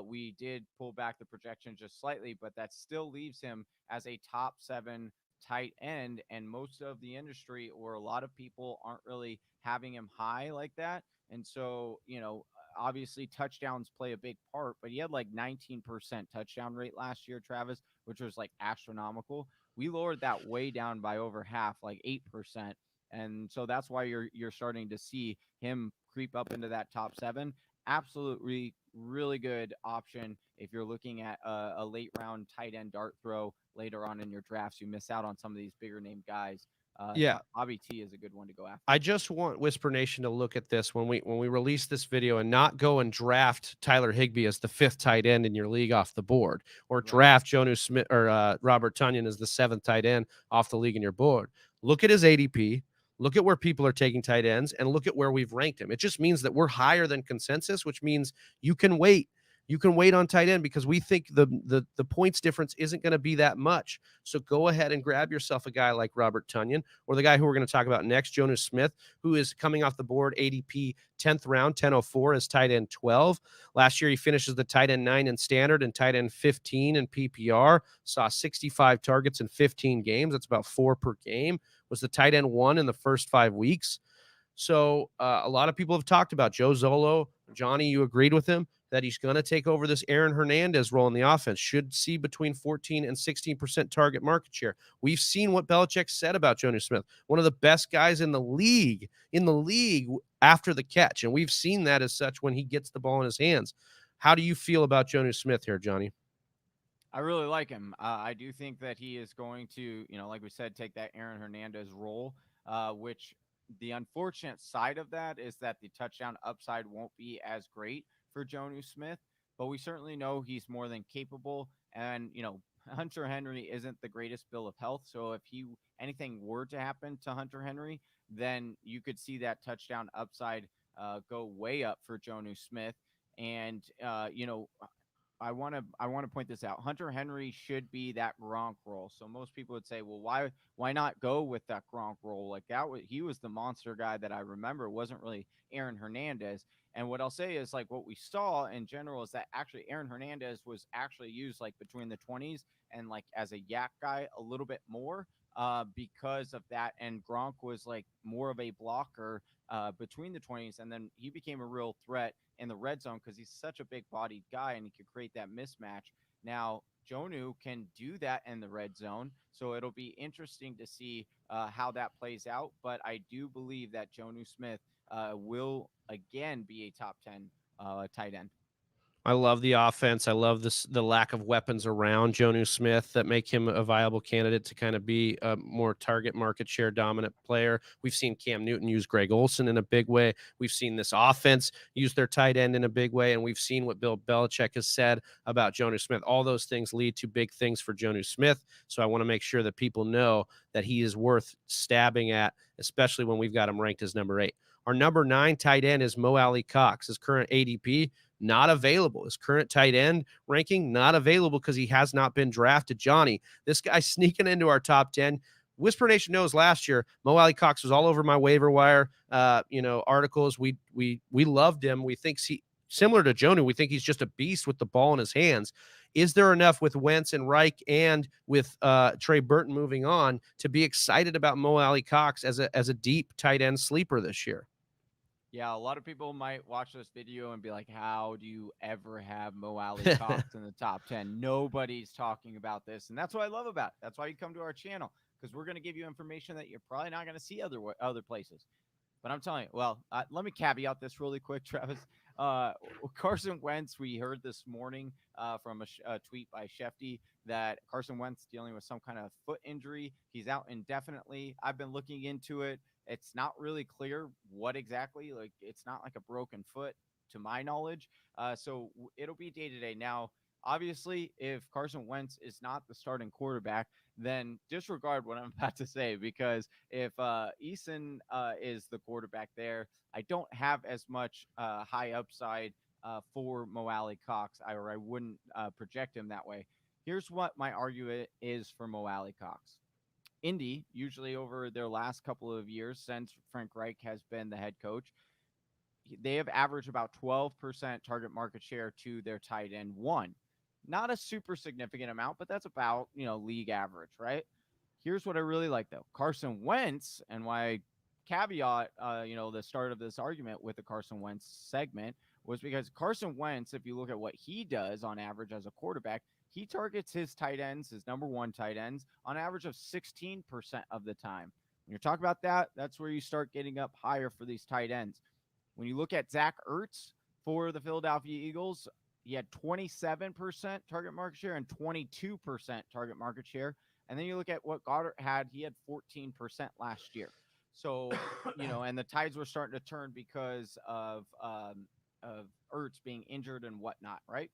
we did pull back the projection just slightly, but that still leaves him as a top 7 tight end. And most of the industry, or a lot of people, aren't really having him high like that. And so, obviously touchdowns play a big part, but he had like 19% touchdown rate last year, Travis, which was like astronomical. We lowered that way down by over half, like 8%. And so that's why you're starting to see him creep up into that top 7. Absolutely really good option if you're looking at a late round tight end dart throw later on in your drafts. You miss out on some of these bigger name guys. Bobby T is a good one to go after. I just want Whisper Nation to look at this when we release this video and not go and draft Tyler Higbee as the 5th tight end in your league off the board, or draft Jonnu Smith or Robert Tonyan as the 7th tight end off the league in your board. Look at his ADP. Look at where people are taking tight ends, and look at where we've ranked him. It just means that we're higher than consensus, which means you can wait. You can wait on tight end because we think the points difference isn't going to be that much. So go ahead and grab yourself a guy like Robert Tonyan, or the guy who we're going to talk about next, Jonnu Smith, who is coming off the board ADP 10th round, 1004 as tight end 12. Last year, he finishes the tight end 9 in standard and tight end 15 in PPR, saw 65 targets in 15 games. That's about 4 per game. Was the tight end 1 in the first 5 weeks. So a lot of people have talked about Joe Zolo. Johnny, you agreed with him that he's going to take over this Aaron Hernandez role in the offense, should see between 14 and 16% target market share. We've seen what Belichick said about Jonnu Smith, one of the best guys in the league after the catch. And we've seen that as such when he gets the ball in his hands. How do you feel about Jonnu Smith here, Johnny? I really like him. I do think that he is going to, like we said, take that Aaron Hernandez role, which the unfortunate side of that is that the touchdown upside won't be as great for Jonnu Smith, but we certainly know he's more than capable. And, Hunter Henry isn't the greatest bill of health. So if anything were to happen to Hunter Henry, then you could see that touchdown upside go way up for Jonnu Smith. And, I want to point this out. Hunter Henry should be that Gronk role. So most people would say, well, why not go with that Gronk role? Like he was the monster guy that I remember. It wasn't really Aaron Hernandez. And what I'll say is like what we saw in general is that actually Aaron Hernandez was actually used like between the 20s and like as a yak guy a little bit more because of that. And Gronk was like more of a blocker between the 20s, and then he became a real threat in the red zone because he's such a big bodied guy and he could create that mismatch. Now, Jonnu can do that in the red zone, so it'll be interesting to see how that plays out. But I do believe that Jonnu Smith will again be a top 10 tight end. I love the offense. I love the lack of weapons around Jonnu Smith that make him a viable candidate to kind of be a more target market share dominant player. We've seen Cam Newton use Greg Olsen in a big way. We've seen this offense use their tight end in a big way, and we've seen what Bill Belichick has said about Jonnu Smith. All those things lead to big things for Jonnu Smith. So I want to make sure that people know that he is worth stabbing at, especially when we've got him ranked as number 8. Our number 9 tight end is Mo-Alie Cox. His current ADP, not available. His current tight end ranking, not available because he has not been drafted. Johnny, this guy sneaking into our top 10. Whisper Nation knows last year, Mo-Alie Cox was all over my waiver wire, articles. We loved him. We think similar to Jonnu, we think he's just a beast with the ball in his hands. Is there enough with Wentz and Reich and with Trey Burton moving on to be excited about Mo-Alie Cox as a deep tight end sleeper this year? Yeah, a lot of people might watch this video and be like, how do you ever have Mo-Alie Cox in the top 10? Nobody's talking about this. And that's what I love about it. That's why you come to our channel, because we're going to give you information that you're probably not going to see other places. But I'm telling you, well, let me caveat this really quick, Travis. Carson Wentz, we heard this morning from a tweet by Shefty that Carson Wentz dealing with some kind of foot injury. He's out indefinitely. I've been looking into it. It's not really clear what exactly. Like, it's not like a broken foot to my knowledge. So it'll be day to day. Now, obviously, if Carson Wentz is not the starting quarterback, then disregard what I'm about to say, because if Eason is the quarterback there, I don't have as much high upside for Mo-Alie Cox, or I wouldn't project him that way. Here's what my argument is for Mo-Alie Cox. Indy, usually over their last couple of years since Frank Reich has been the head coach, they have averaged about 12% target market share to their tight end one. Not a super significant amount, but that's about, league average, right? Here's what I really like, though. Carson Wentz, and why I caveat, the start of this argument with the Carson Wentz segment was because Carson Wentz, if you look at what he does on average as a quarterback, he targets his tight ends, his number 1 tight ends, on average of 16% of the time. When you're talking about that, that's where you start getting up higher for these tight ends. When you look at Zach Ertz for the Philadelphia Eagles, he had 27% target market share and 22% target market share. And then you look at what Goddard had, he had 14% last year. So, and the tides were starting to turn because of Ertz being injured and whatnot, right?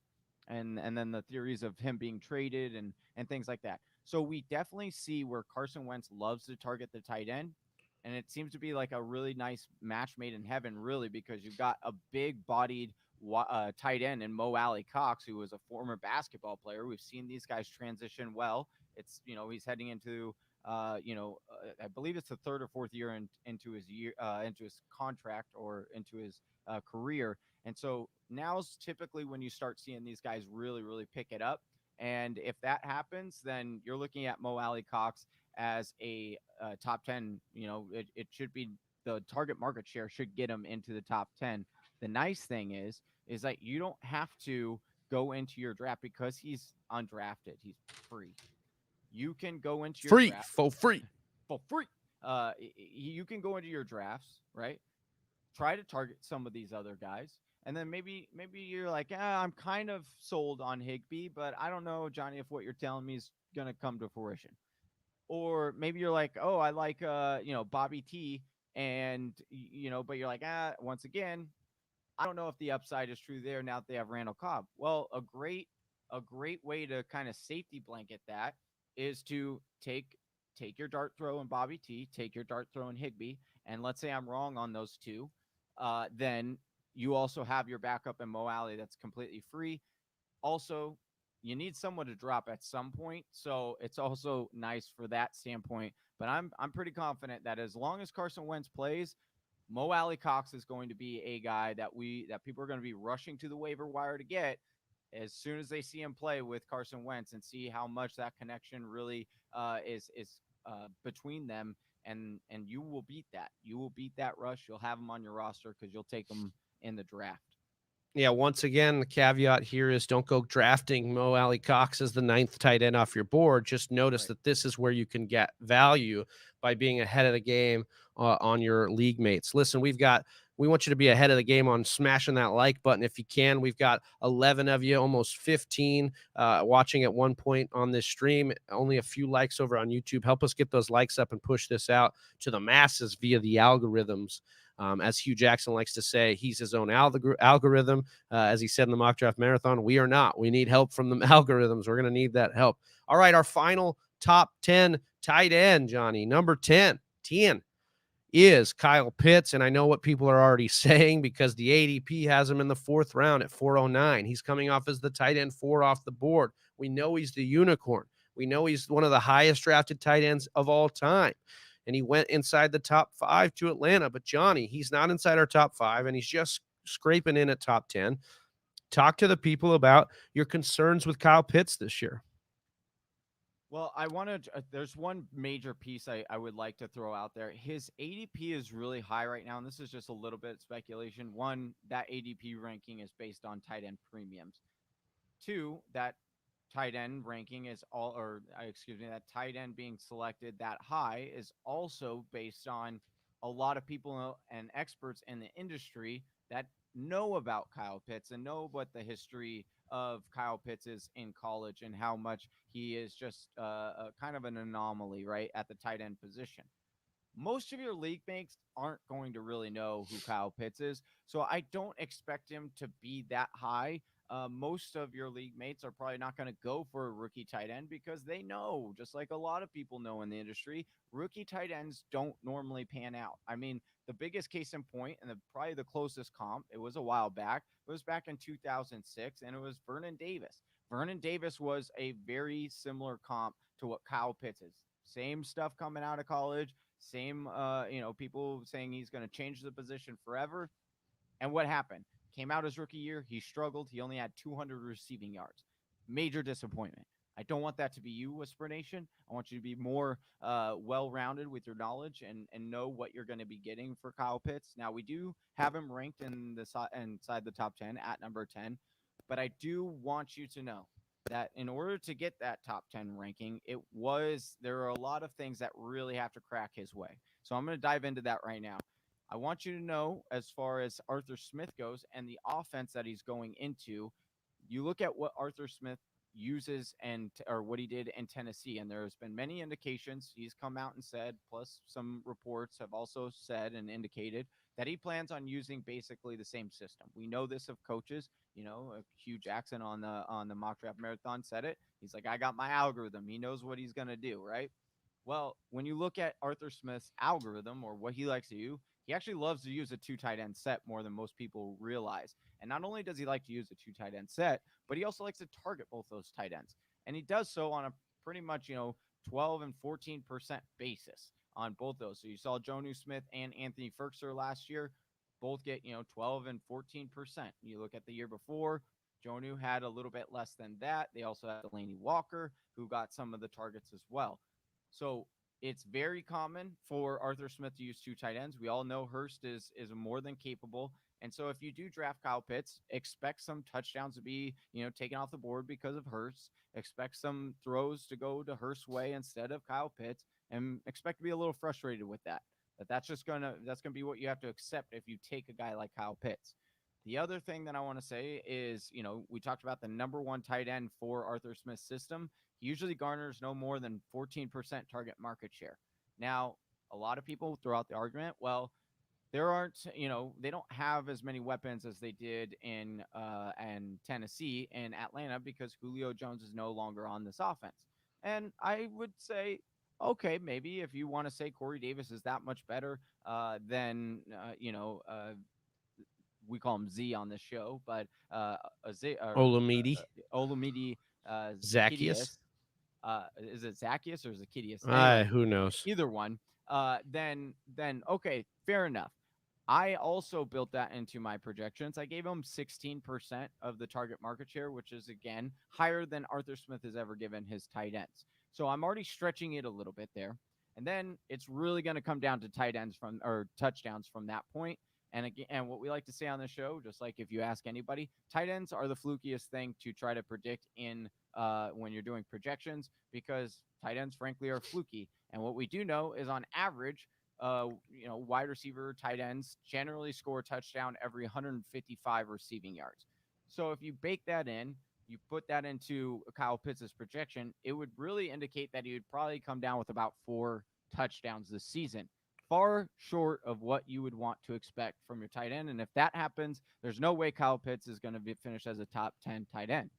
And then the theories of him being traded and things like that. So we definitely see where Carson Wentz loves to target the tight end. And it seems to be like a really nice match made in heaven, really, because you've got a big-bodied tight end in Mo-Alie Cox, who was a former basketball player. We've seen these guys transition well. It's, he's heading into, I believe it's the 3rd or 4th year into his contract or into his career. And so now's typically when you start seeing these guys really, really pick it up. And if that happens, then you're looking at Mo-Alie Cox as a top 10. It should be, the target market share should get him into the top 10. The nice thing is that you don't have to go into your draft because he's undrafted. He's free. You can go into your draft for free. You can go into your drafts, right? Try to target some of these other guys. And then maybe you're like, I'm kind of sold on Higbee, but I don't know, Johnny, if what you're telling me is gonna come to fruition. Or maybe you're like, oh, I like Bobby T, and but you're like, once again, I don't know if the upside is true there now that they have Randall Cobb. Well, a great way to kind of safety blanket that is to take your dart throw in Bobby T, take your dart throw in Higbee, and let's say I'm wrong on those two, then you also have your backup in Mo-Alie that's completely free. Also, you need someone to drop at some point, so it's also nice for that standpoint. But I'm pretty confident that as long as Carson Wentz plays, Mo-Alie Cox is going to be a guy that people are going to be rushing to the waiver wire to get as soon as they see him play with Carson Wentz and see how much that connection really is between them, and you will beat that. You will beat that rush. You'll have him on your roster because you'll take him in the draft. Yeah, once again, the caveat here is don't go drafting Mo-Alie Cox as the 9th tight end off your board. Just notice that this is where you can get value by being ahead of the game on your league mates. Listen, we want you to be ahead of the game on smashing that like button if you can. We've got 11 of you, almost 15 watching at one point on this stream. Only a few likes over on YouTube. Help us get those likes up and push this out to the masses via the algorithms. As Hugh Jackson likes to say, he's his own algorithm. As he said in the mock draft marathon, we are not. We need help from the algorithms. We're going to need that help. All right, our final top 10 tight end, Johnny. Number 10 is Kyle Pitts. And I know what people are already saying because the ADP has him in the 4th round at 409. He's coming off as the tight end 4 off the board. We know he's the unicorn. We know he's one of the highest drafted tight ends of all time. And he went inside the top 5 to Atlanta. But Johnny, he's not inside our top 5, and he's just scraping in at top 10. Talk to the people about your concerns with Kyle Pitts this year. Well, I want to. There's one major piece I would like to throw out there. His ADP is really high right now, and this is just a little bit of speculation. One, that ADP ranking is based on tight end premiums. Two, that tight end ranking is that tight end being selected that high is also based on a lot of people and experts in the industry that know about Kyle Pitts and know what the history of Kyle Pitts is in college and how much he is just a kind of an anomaly, right, at the tight end position. Most of your league mates aren't going to really know who Kyle Pitts is, so I don't expect him to be that high. Most of your league mates are probably not going to go for a rookie tight end because they know, just like a lot of people know in the industry, rookie tight ends don't normally pan out. I mean, the biggest case in point and probably the closest comp, it was a while back. It was back in 2006, and it was Vernon Davis. Vernon Davis was a very similar comp to what Kyle Pitts is. Same stuff coming out of college. Same, people saying he's going to change the position forever. And what happened? Came out his rookie year. He struggled. He only had 200 receiving yards. Major disappointment. I don't want that to be you, Whisper Nation. I want you to be more well-rounded with your knowledge and know what you're going to be getting for Kyle Pitts. Now, we do have him ranked inside the top 10 at number 10, but I do want you to know that in order to get that top 10 ranking, there are a lot of things that really have to crack his way. So I'm going to dive into that right now. I want you to know, as far as Arthur Smith goes and the offense that he's going into, you look at what Arthur Smith uses or what he did in Tennessee, and there's been many indications. He's come out and said, plus some reports have also said and indicated that he plans on using basically the same system. We know this of coaches. Hugh Jackson on the mock draft marathon said it. He's like, I got my algorithm. He knows what he's going to do, right? Well, when you look at Arthur Smith's algorithm or what he likes to do, he actually loves to use a 2 tight end set more than most people realize. And not only does he like to use a 2 tight end set, but he also likes to target both those tight ends. And he does so on a pretty much, 12 and 14% basis on both those. So you saw Jonnu Smith and Anthony Firkser last year both get, 12 and 14%. You look at the year before, Jonnu had a little bit less than that. They also had Delaney Walker, who got some of the targets as well. So it's very common for Arthur Smith to use 2 tight ends. We all know Hurst is more than capable. And so if you do draft Kyle Pitts, expect some touchdowns to be, taken off the board because of Hurst. Expect some throws to go to Hurst's way instead of Kyle Pitts, and expect to be a little frustrated with that. That's gonna be what you have to accept if you take a guy like Kyle Pitts. The other thing that I want to say is, we talked about the number one tight end for Arthur Smith's system. He usually garners no more than 14% target market share. Now, a lot of people throw out the argument, well, there aren't, they don't have as many weapons as they did in Tennessee and Atlanta because Julio Jones is no longer on this offense. And I would say, okay, maybe if you want to say Corey Davis is that much better than, we call him Z on this show, but Olamide, Olamide Zacchaeus. Zacchaeus. Is it Zacchaeus or Zacchaeus? Who knows? Either one. Then okay, fair enough. I also built that into my projections. I gave him 16% of the target market share, which is, again, higher than Arthur Smith has ever given his tight ends. So I'm already stretching it a little bit there. And then it's really going to come down to tight ends or touchdowns from that point. And again, and what we like to say on the show, just like if you ask anybody, tight ends are the flukiest thing to try to predict in when you're doing projections, because tight ends, frankly, are fluky. And what we do know is, on average, wide receiver tight ends generally score a touchdown every 155 receiving yards. So if you bake that in, you put that into Kyle Pitts' projection, it would really indicate that he would probably come down with about 4 touchdowns this season, far short of what you would want to expect from your tight end. And if that happens, there's no way Kyle Pitts is going to be finished as a top 10 tight end.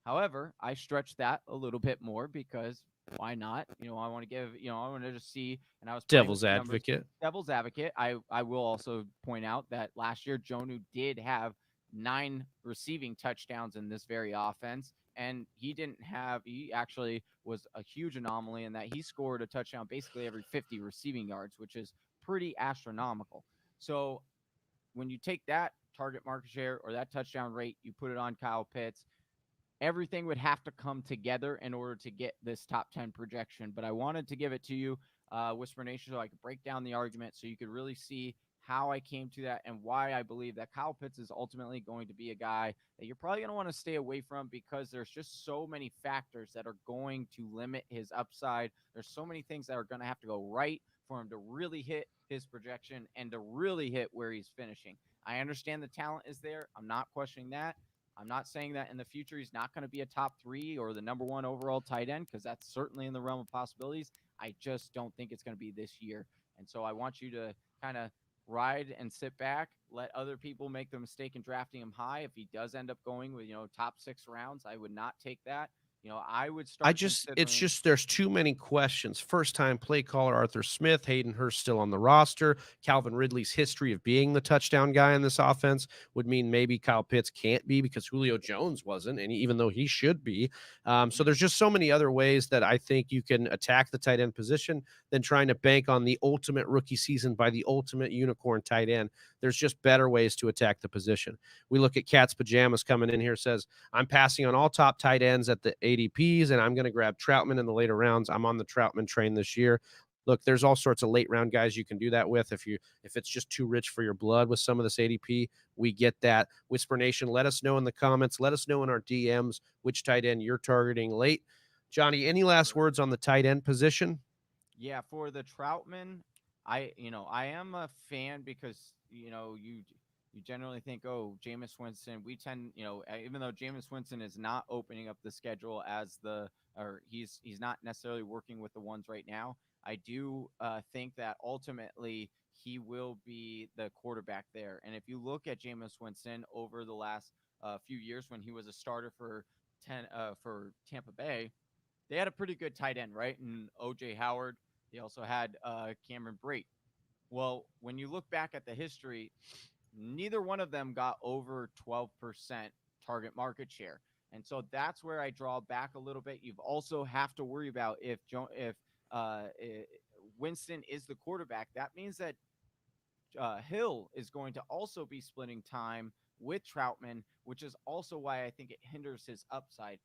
However, I stretched that a little bit more because why not? I want to give, I want to just see. And I was devil's advocate. Devil's advocate. I will also point out that last year, Jonnu did have 9 receiving touchdowns in this very offense. And he actually was a huge anomaly in that he scored a touchdown basically every 50 receiving yards, which is pretty astronomical. So when you take that target market share or that touchdown rate, you put it on Kyle Pitts, everything would have to come together in order to get this top 10 projection. But I wanted to give it to you, Whisper Nation, so I could break down the argument so you could really see how I came to that and why I believe that Kyle Pitts is ultimately going to be a guy that you're probably going to want to stay away from, because there's just so many factors that are going to limit his upside. There's so many things that are going to have to go right for him to really hit his projection and to really hit where he's finishing. I understand the talent is there. I'm not questioning that. I'm not saying that in the future he's not going to be a top 3 or the number 1 overall tight end, because that's certainly in the realm of possibilities. I just don't think it's going to be this year. And so I want you to kind of ride and sit back, let other people make the mistake in drafting him high. If he does end up going with, top 6 rounds, I would not take that. I would start. It's just there's too many questions. First time play caller Arthur Smith, Hayden Hurst still on the roster. Calvin Ridley's history of being the touchdown guy in this offense would mean maybe Kyle Pitts can't be because Julio Jones wasn't, and even though he should be. So there's just so many other ways that I think you can attack the tight end position than trying to bank on the ultimate rookie season by the ultimate unicorn tight end. There's just better ways to attack the position. We look at Cat's Pajamas coming in here, says, I'm passing on all top tight ends at the ADPs, and I'm going to grab Trautman in the later rounds. I'm on the Trautman train this year. Look, there's all sorts of late round guys you can do that with. If it's just too rich for your blood with some of this ADP, we get that. Whisper Nation, let us know in the comments. Let us know in our DMs which tight end you're targeting late. Johnny, any last words on the tight end position? Yeah, for the Trautman, I am a fan because, you generally think, oh, Jameis Winston, we tend, even though Jameis Winston is not opening up the schedule he's not necessarily working with the ones right now, I do think that ultimately he will be the quarterback there. And if you look at Jameis Winston over the last few years when he was a starter for Tampa Bay, they had a pretty good tight end, right? And O.J. Howard, they also had Cameron Brate. Well, when you look back at the history, neither one of them got over 12% target market share. And so that's where I draw back a little bit. You also have to worry about if Winston is the quarterback, that means that Hill is going to also be splitting time with Trautman, which is also why I think it hinders his upside.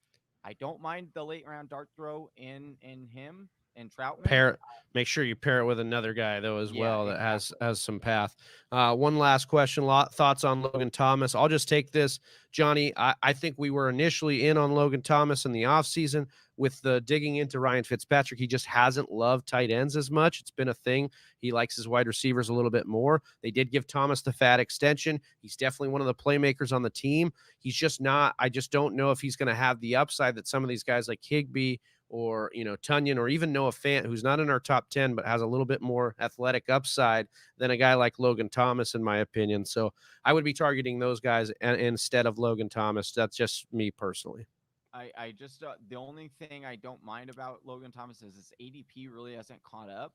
I don't mind the late round dart throw in him. and Trautman. Make sure you pair it with another guy though as well that exactly. has some path. One last question. Thoughts on Logan Thomas? I'll just take this, Johnny. I think we were initially in on Logan Thomas in the offseason with the digging into Ryan Fitzpatrick. He just hasn't loved tight ends as much. It's been a thing. He likes his wide receivers a little bit more. They did give Thomas the fat extension. He's definitely one of the playmakers on the team. He's just not. I just don't know if he's going to have the upside that some of these guys like Higbee or Tonyan or even Noah Fant, who's not in our top 10 but has a little bit more athletic upside than a guy like Logan Thomas, in my opinion. So I would be targeting those guys instead of Logan Thomas. That's just me personally. I just the only thing I don't mind about Logan Thomas is his ADP really hasn't caught up,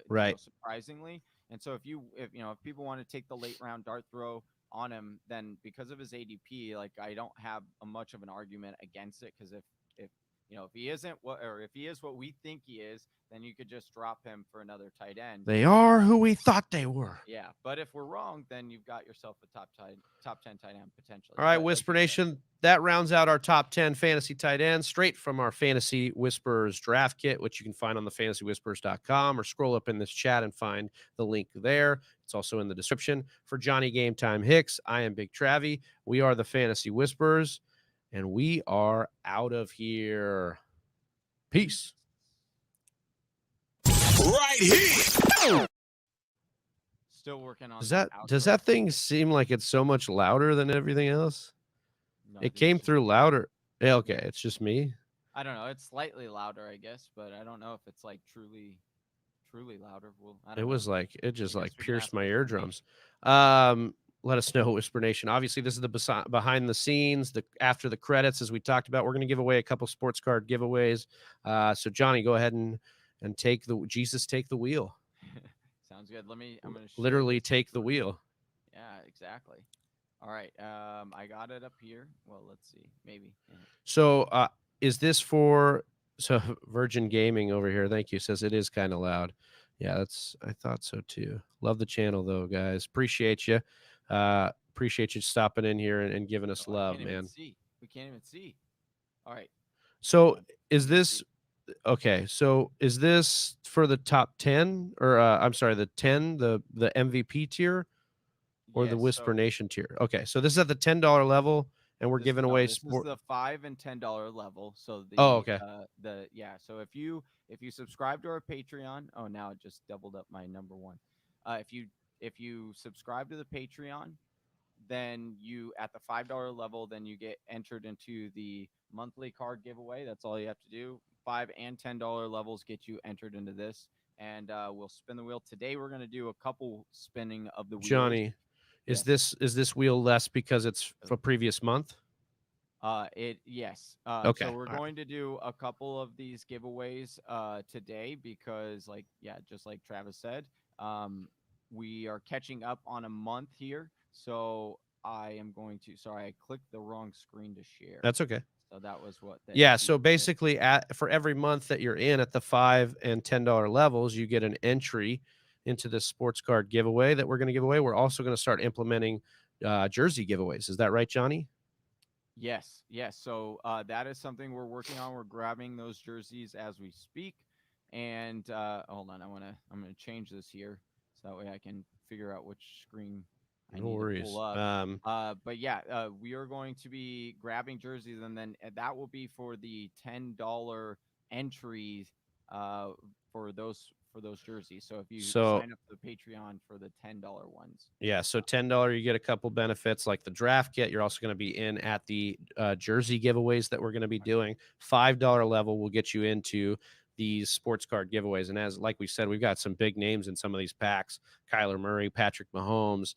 right? Surprisingly. And so if people want to take the late round dart throw on him, then because of his ADP, like I don't have much of an argument against it, because if he isn't if he is what we think he is, then you could just drop him for another tight end. They are who we thought they were. Yeah, but if we're wrong, then you've got yourself a top 10 tight end potentially. All right, Whisper Nation, that rounds out our top 10 fantasy tight ends straight from our Fantasy Whispers draft kit, which you can find on the fantasywhispers.com, or scroll up in this chat and find the link there. It's also in the description. For Johnny Game Time Hicks, I am Big Travy. We are the Fantasy Whispers, and we are out of here. Peace. Right here. Still working on. Does that thing seem like it's so much louder than everything else? No, it came through louder. Yeah, okay, it's just me. I don't know. It's slightly louder, I guess, but I don't know if it's like truly louder. Well, it just pierced my eardrums. Let us know, Whisper Nation. Obviously, this is the behind the scenes, after the credits, as we talked about. We're going to give away a couple sports card giveaways. So Johnny, go ahead and take the wheel. Sounds good. I'm going to literally take the wheel. Yeah, exactly. All right. I got it up here. Well, let's see. Maybe. Yeah. So, is this for Virgin Gaming over here? Thank you. Says it is kind of loud. Yeah, I thought so too. Love the channel though, guys. Appreciate you. Appreciate you stopping in here and giving us love, man. We can't even see. All right. So is this okay? So is this for the top 10 or I'm sorry, the 10, the MVP tier, or the Whisper Nation tier? Okay, so this is at the $10 level, and we're giving away sport. This is the $5 and $10 level. So okay. So if you subscribe to our Patreon, now it just doubled up my number one. If you subscribe to the Patreon, then you at the $5 level, then you get entered into the monthly card giveaway. That's all you have to do. $5 and $10 levels get you entered into this, and we'll spin the wheel today. We're going to do a couple spinning of the wheels. Johnny, is this wheel less because it's for previous month? Yes. Okay. So we're going to do a couple of these giveaways today because, just like Travis said, we are catching up on a month here. So I am going to. Sorry, I clicked the wrong screen to share. That's okay. So that was what. So basically, for every month that you're in at the $5 and $10 levels, you get an entry into this sports card giveaway that we're going to give away. We're also going to start implementing jersey giveaways. Is that right, Johnny? Yes. So that is something we're working on. We're grabbing those jerseys as we speak. And hold on, I'm gonna change this here so that way I can figure out which screen I need to pull up. But we are going to be grabbing jerseys, and then that will be for the $10 entries for those jerseys. So if you sign up for the Patreon for the $10 ones. Yeah, so $10 you get a couple benefits like the draft kit. You're also going to be in at the jersey giveaways that we're going to be doing. $5 level will get you into these sports card giveaways. And like we said, we've got some big names in some of these packs. Kyler Murray, Patrick Mahomes,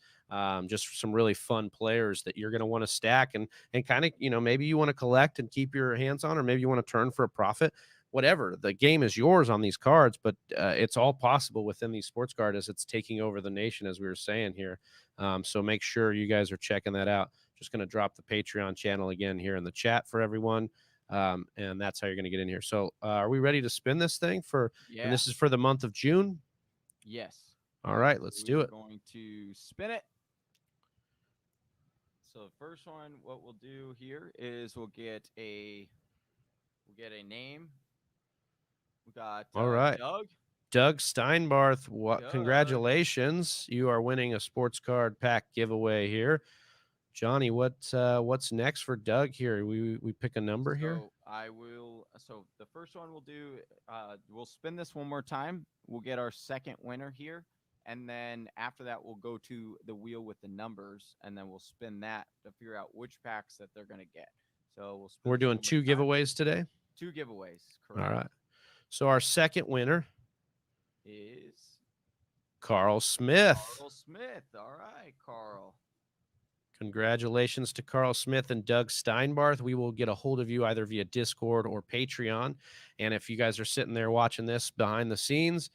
just some really fun players that you're going to want to stack and kind of, maybe you want to collect and keep your hands on, or maybe you want to turn for a profit. Whatever, the game is yours on these cards, but it's all possible within these sports cards as it's taking over the nation, as we were saying here. So make sure you guys are checking that out. Just going to drop the Patreon channel again here in the chat for everyone. And that's how you're going to get in here. So are we ready to spin this thing and this is for the month of June? Yes. All right, let's do it. We're going to spin it. So the first one, what we'll do here is we'll get a name. We got all right. Doug Steinbarth. What? Congratulations. You are winning a sports card pack giveaway here. Johnny, what's next for Doug here? We pick a number here. So the first one we'll do, we'll spin this one more time. We'll get our second winner here. And then after that, we'll go to the wheel with the numbers, and then we'll spin that to figure out which packs that they're going to get. So we're doing 2 giveaways today? 2 giveaways, correct. All right. So our second winner is Carl Smith. Carl Smith. All right, Carl. Congratulations to Carl Smith and Doug Steinbarth. We will get a hold of you either via Discord or Patreon. And if you guys are sitting there watching this behind the scenes,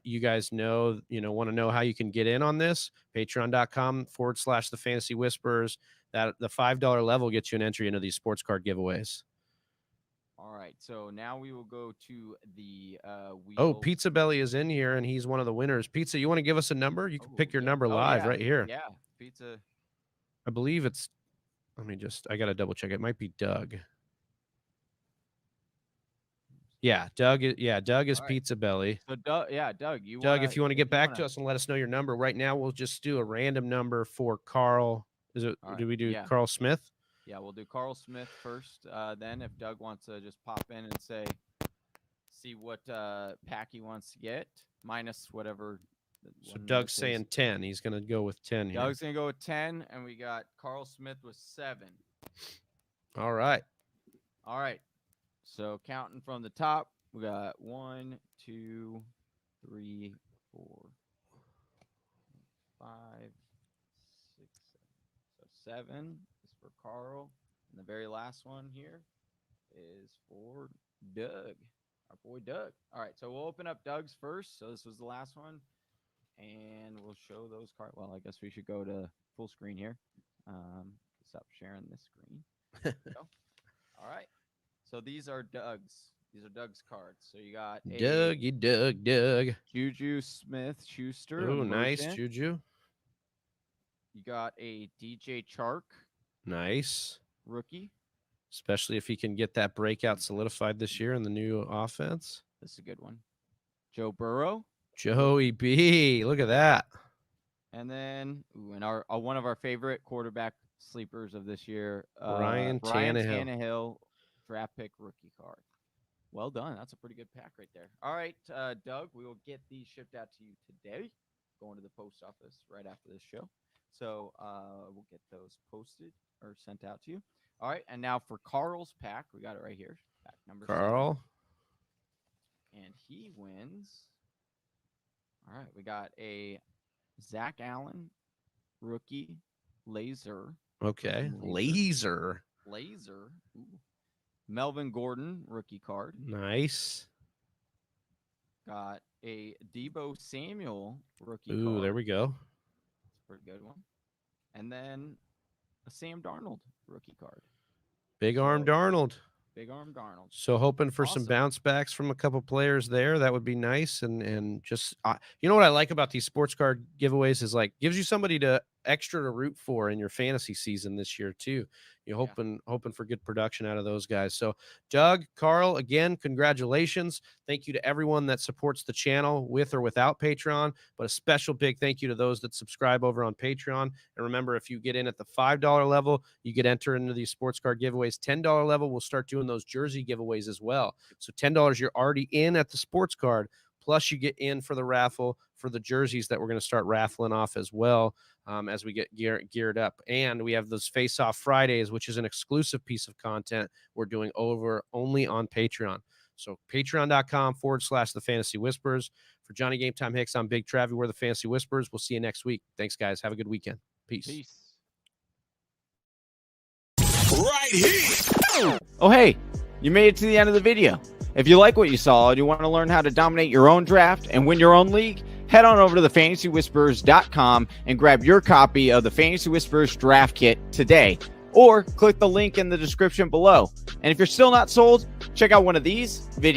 you guys want to know how you can get in on this. Patreon.com/The Fantasy Whispers. That the $5 level gets you an entry into these sports card giveaways. All right, so now we will go to the wheel. Oh, Pizza Belly is in here, and he's one of the winners. Pizza, you want to give us a number? You can pick your number live right here. Yeah, Pizza. I believe it's, I got to double check. It might be Doug. Yeah, Doug is Pizza Belly. So Doug, Doug, if you want to get back to us and let us know your number right now, we'll just do a random number for Carl. Do we do Carl Smith? Yeah, we'll do Carl Smith first. Then if Doug wants to just pop in and see what pack he wants to get, minus whatever. So Doug's saying 10. He's going to go with 10 here. Doug's going to go with 10, and we got Carl Smith with 7. All right. So counting from the top, we got 1, 2, 3, 4, 5, 6, 7. So 7 is for Carl, and the very last one here is for Doug, our boy Doug. All right, so we'll open up Doug's first. So this was the last one. And we'll show those cards. Well, I guess we should go to full screen here. Stop sharing this screen. There we go. All right. So these are Doug's. These are Doug's cards. So you got Doug. Juju Smith-Schuster. Oh, nice, Juju. You got a DJ Chark. Nice. Rookie. Especially if he can get that breakout solidified this year in the new offense. This is a good one. Joe Burrow. Joey B. Look at that. And then, and our one of our favorite quarterback sleepers of this year, Ryan Tannehill, draft pick rookie card. Well done. That's a pretty good pack right there. All right, Doug, we will get these shipped out to you today. Going to the post office right after this show. So we'll get those posted or sent out to you. All right, and now for Carl's pack, we got it right here. Pack number Carl. 7. And he wins. All right, we got a Zach Allen rookie laser. Okay, laser. Ooh. Melvin Gordon rookie card. Nice. Got a Deebo Samuel rookie card. Ooh, there we go. That's a pretty good one. And then a Sam Darnold rookie card. Big arm Darnold. So hoping for some bounce backs from a couple players there. That would be nice. And just, you know what I like about these sports card giveaways is gives you somebody extra to root for in your fantasy season this year too. You're hoping for good production out of those guys. So Doug, Carl, again, congratulations. Thank you to everyone that supports the channel with or without Patreon, but a special big thank you to those that subscribe over on Patreon. And remember, if you get in at the $5 level, you get entered into these sports card giveaways. $10 level, we'll start doing those jersey giveaways as well. So $10, you're already in at the sports card. Plus, you get in for the raffle for the jerseys that we're going to start raffling off as well as we get geared up. And we have those Face-Off Fridays, which is an exclusive piece of content we're doing only on Patreon. So patreon.com/The Fantasy Whispers. For Johnny Game Time Hicks, I'm Big Travy. We're The Fantasy Whispers. We'll see you next week. Thanks, guys. Have a good weekend. Peace. Right here. Oh, hey, you made it to the end of the video. If you like what you saw and you want to learn how to dominate your own draft and win your own league, head on over to thefantasywhispers.com and grab your copy of the Fantasy Whispers Draft Kit today. Or click the link in the description below. And if you're still not sold, check out one of these videos.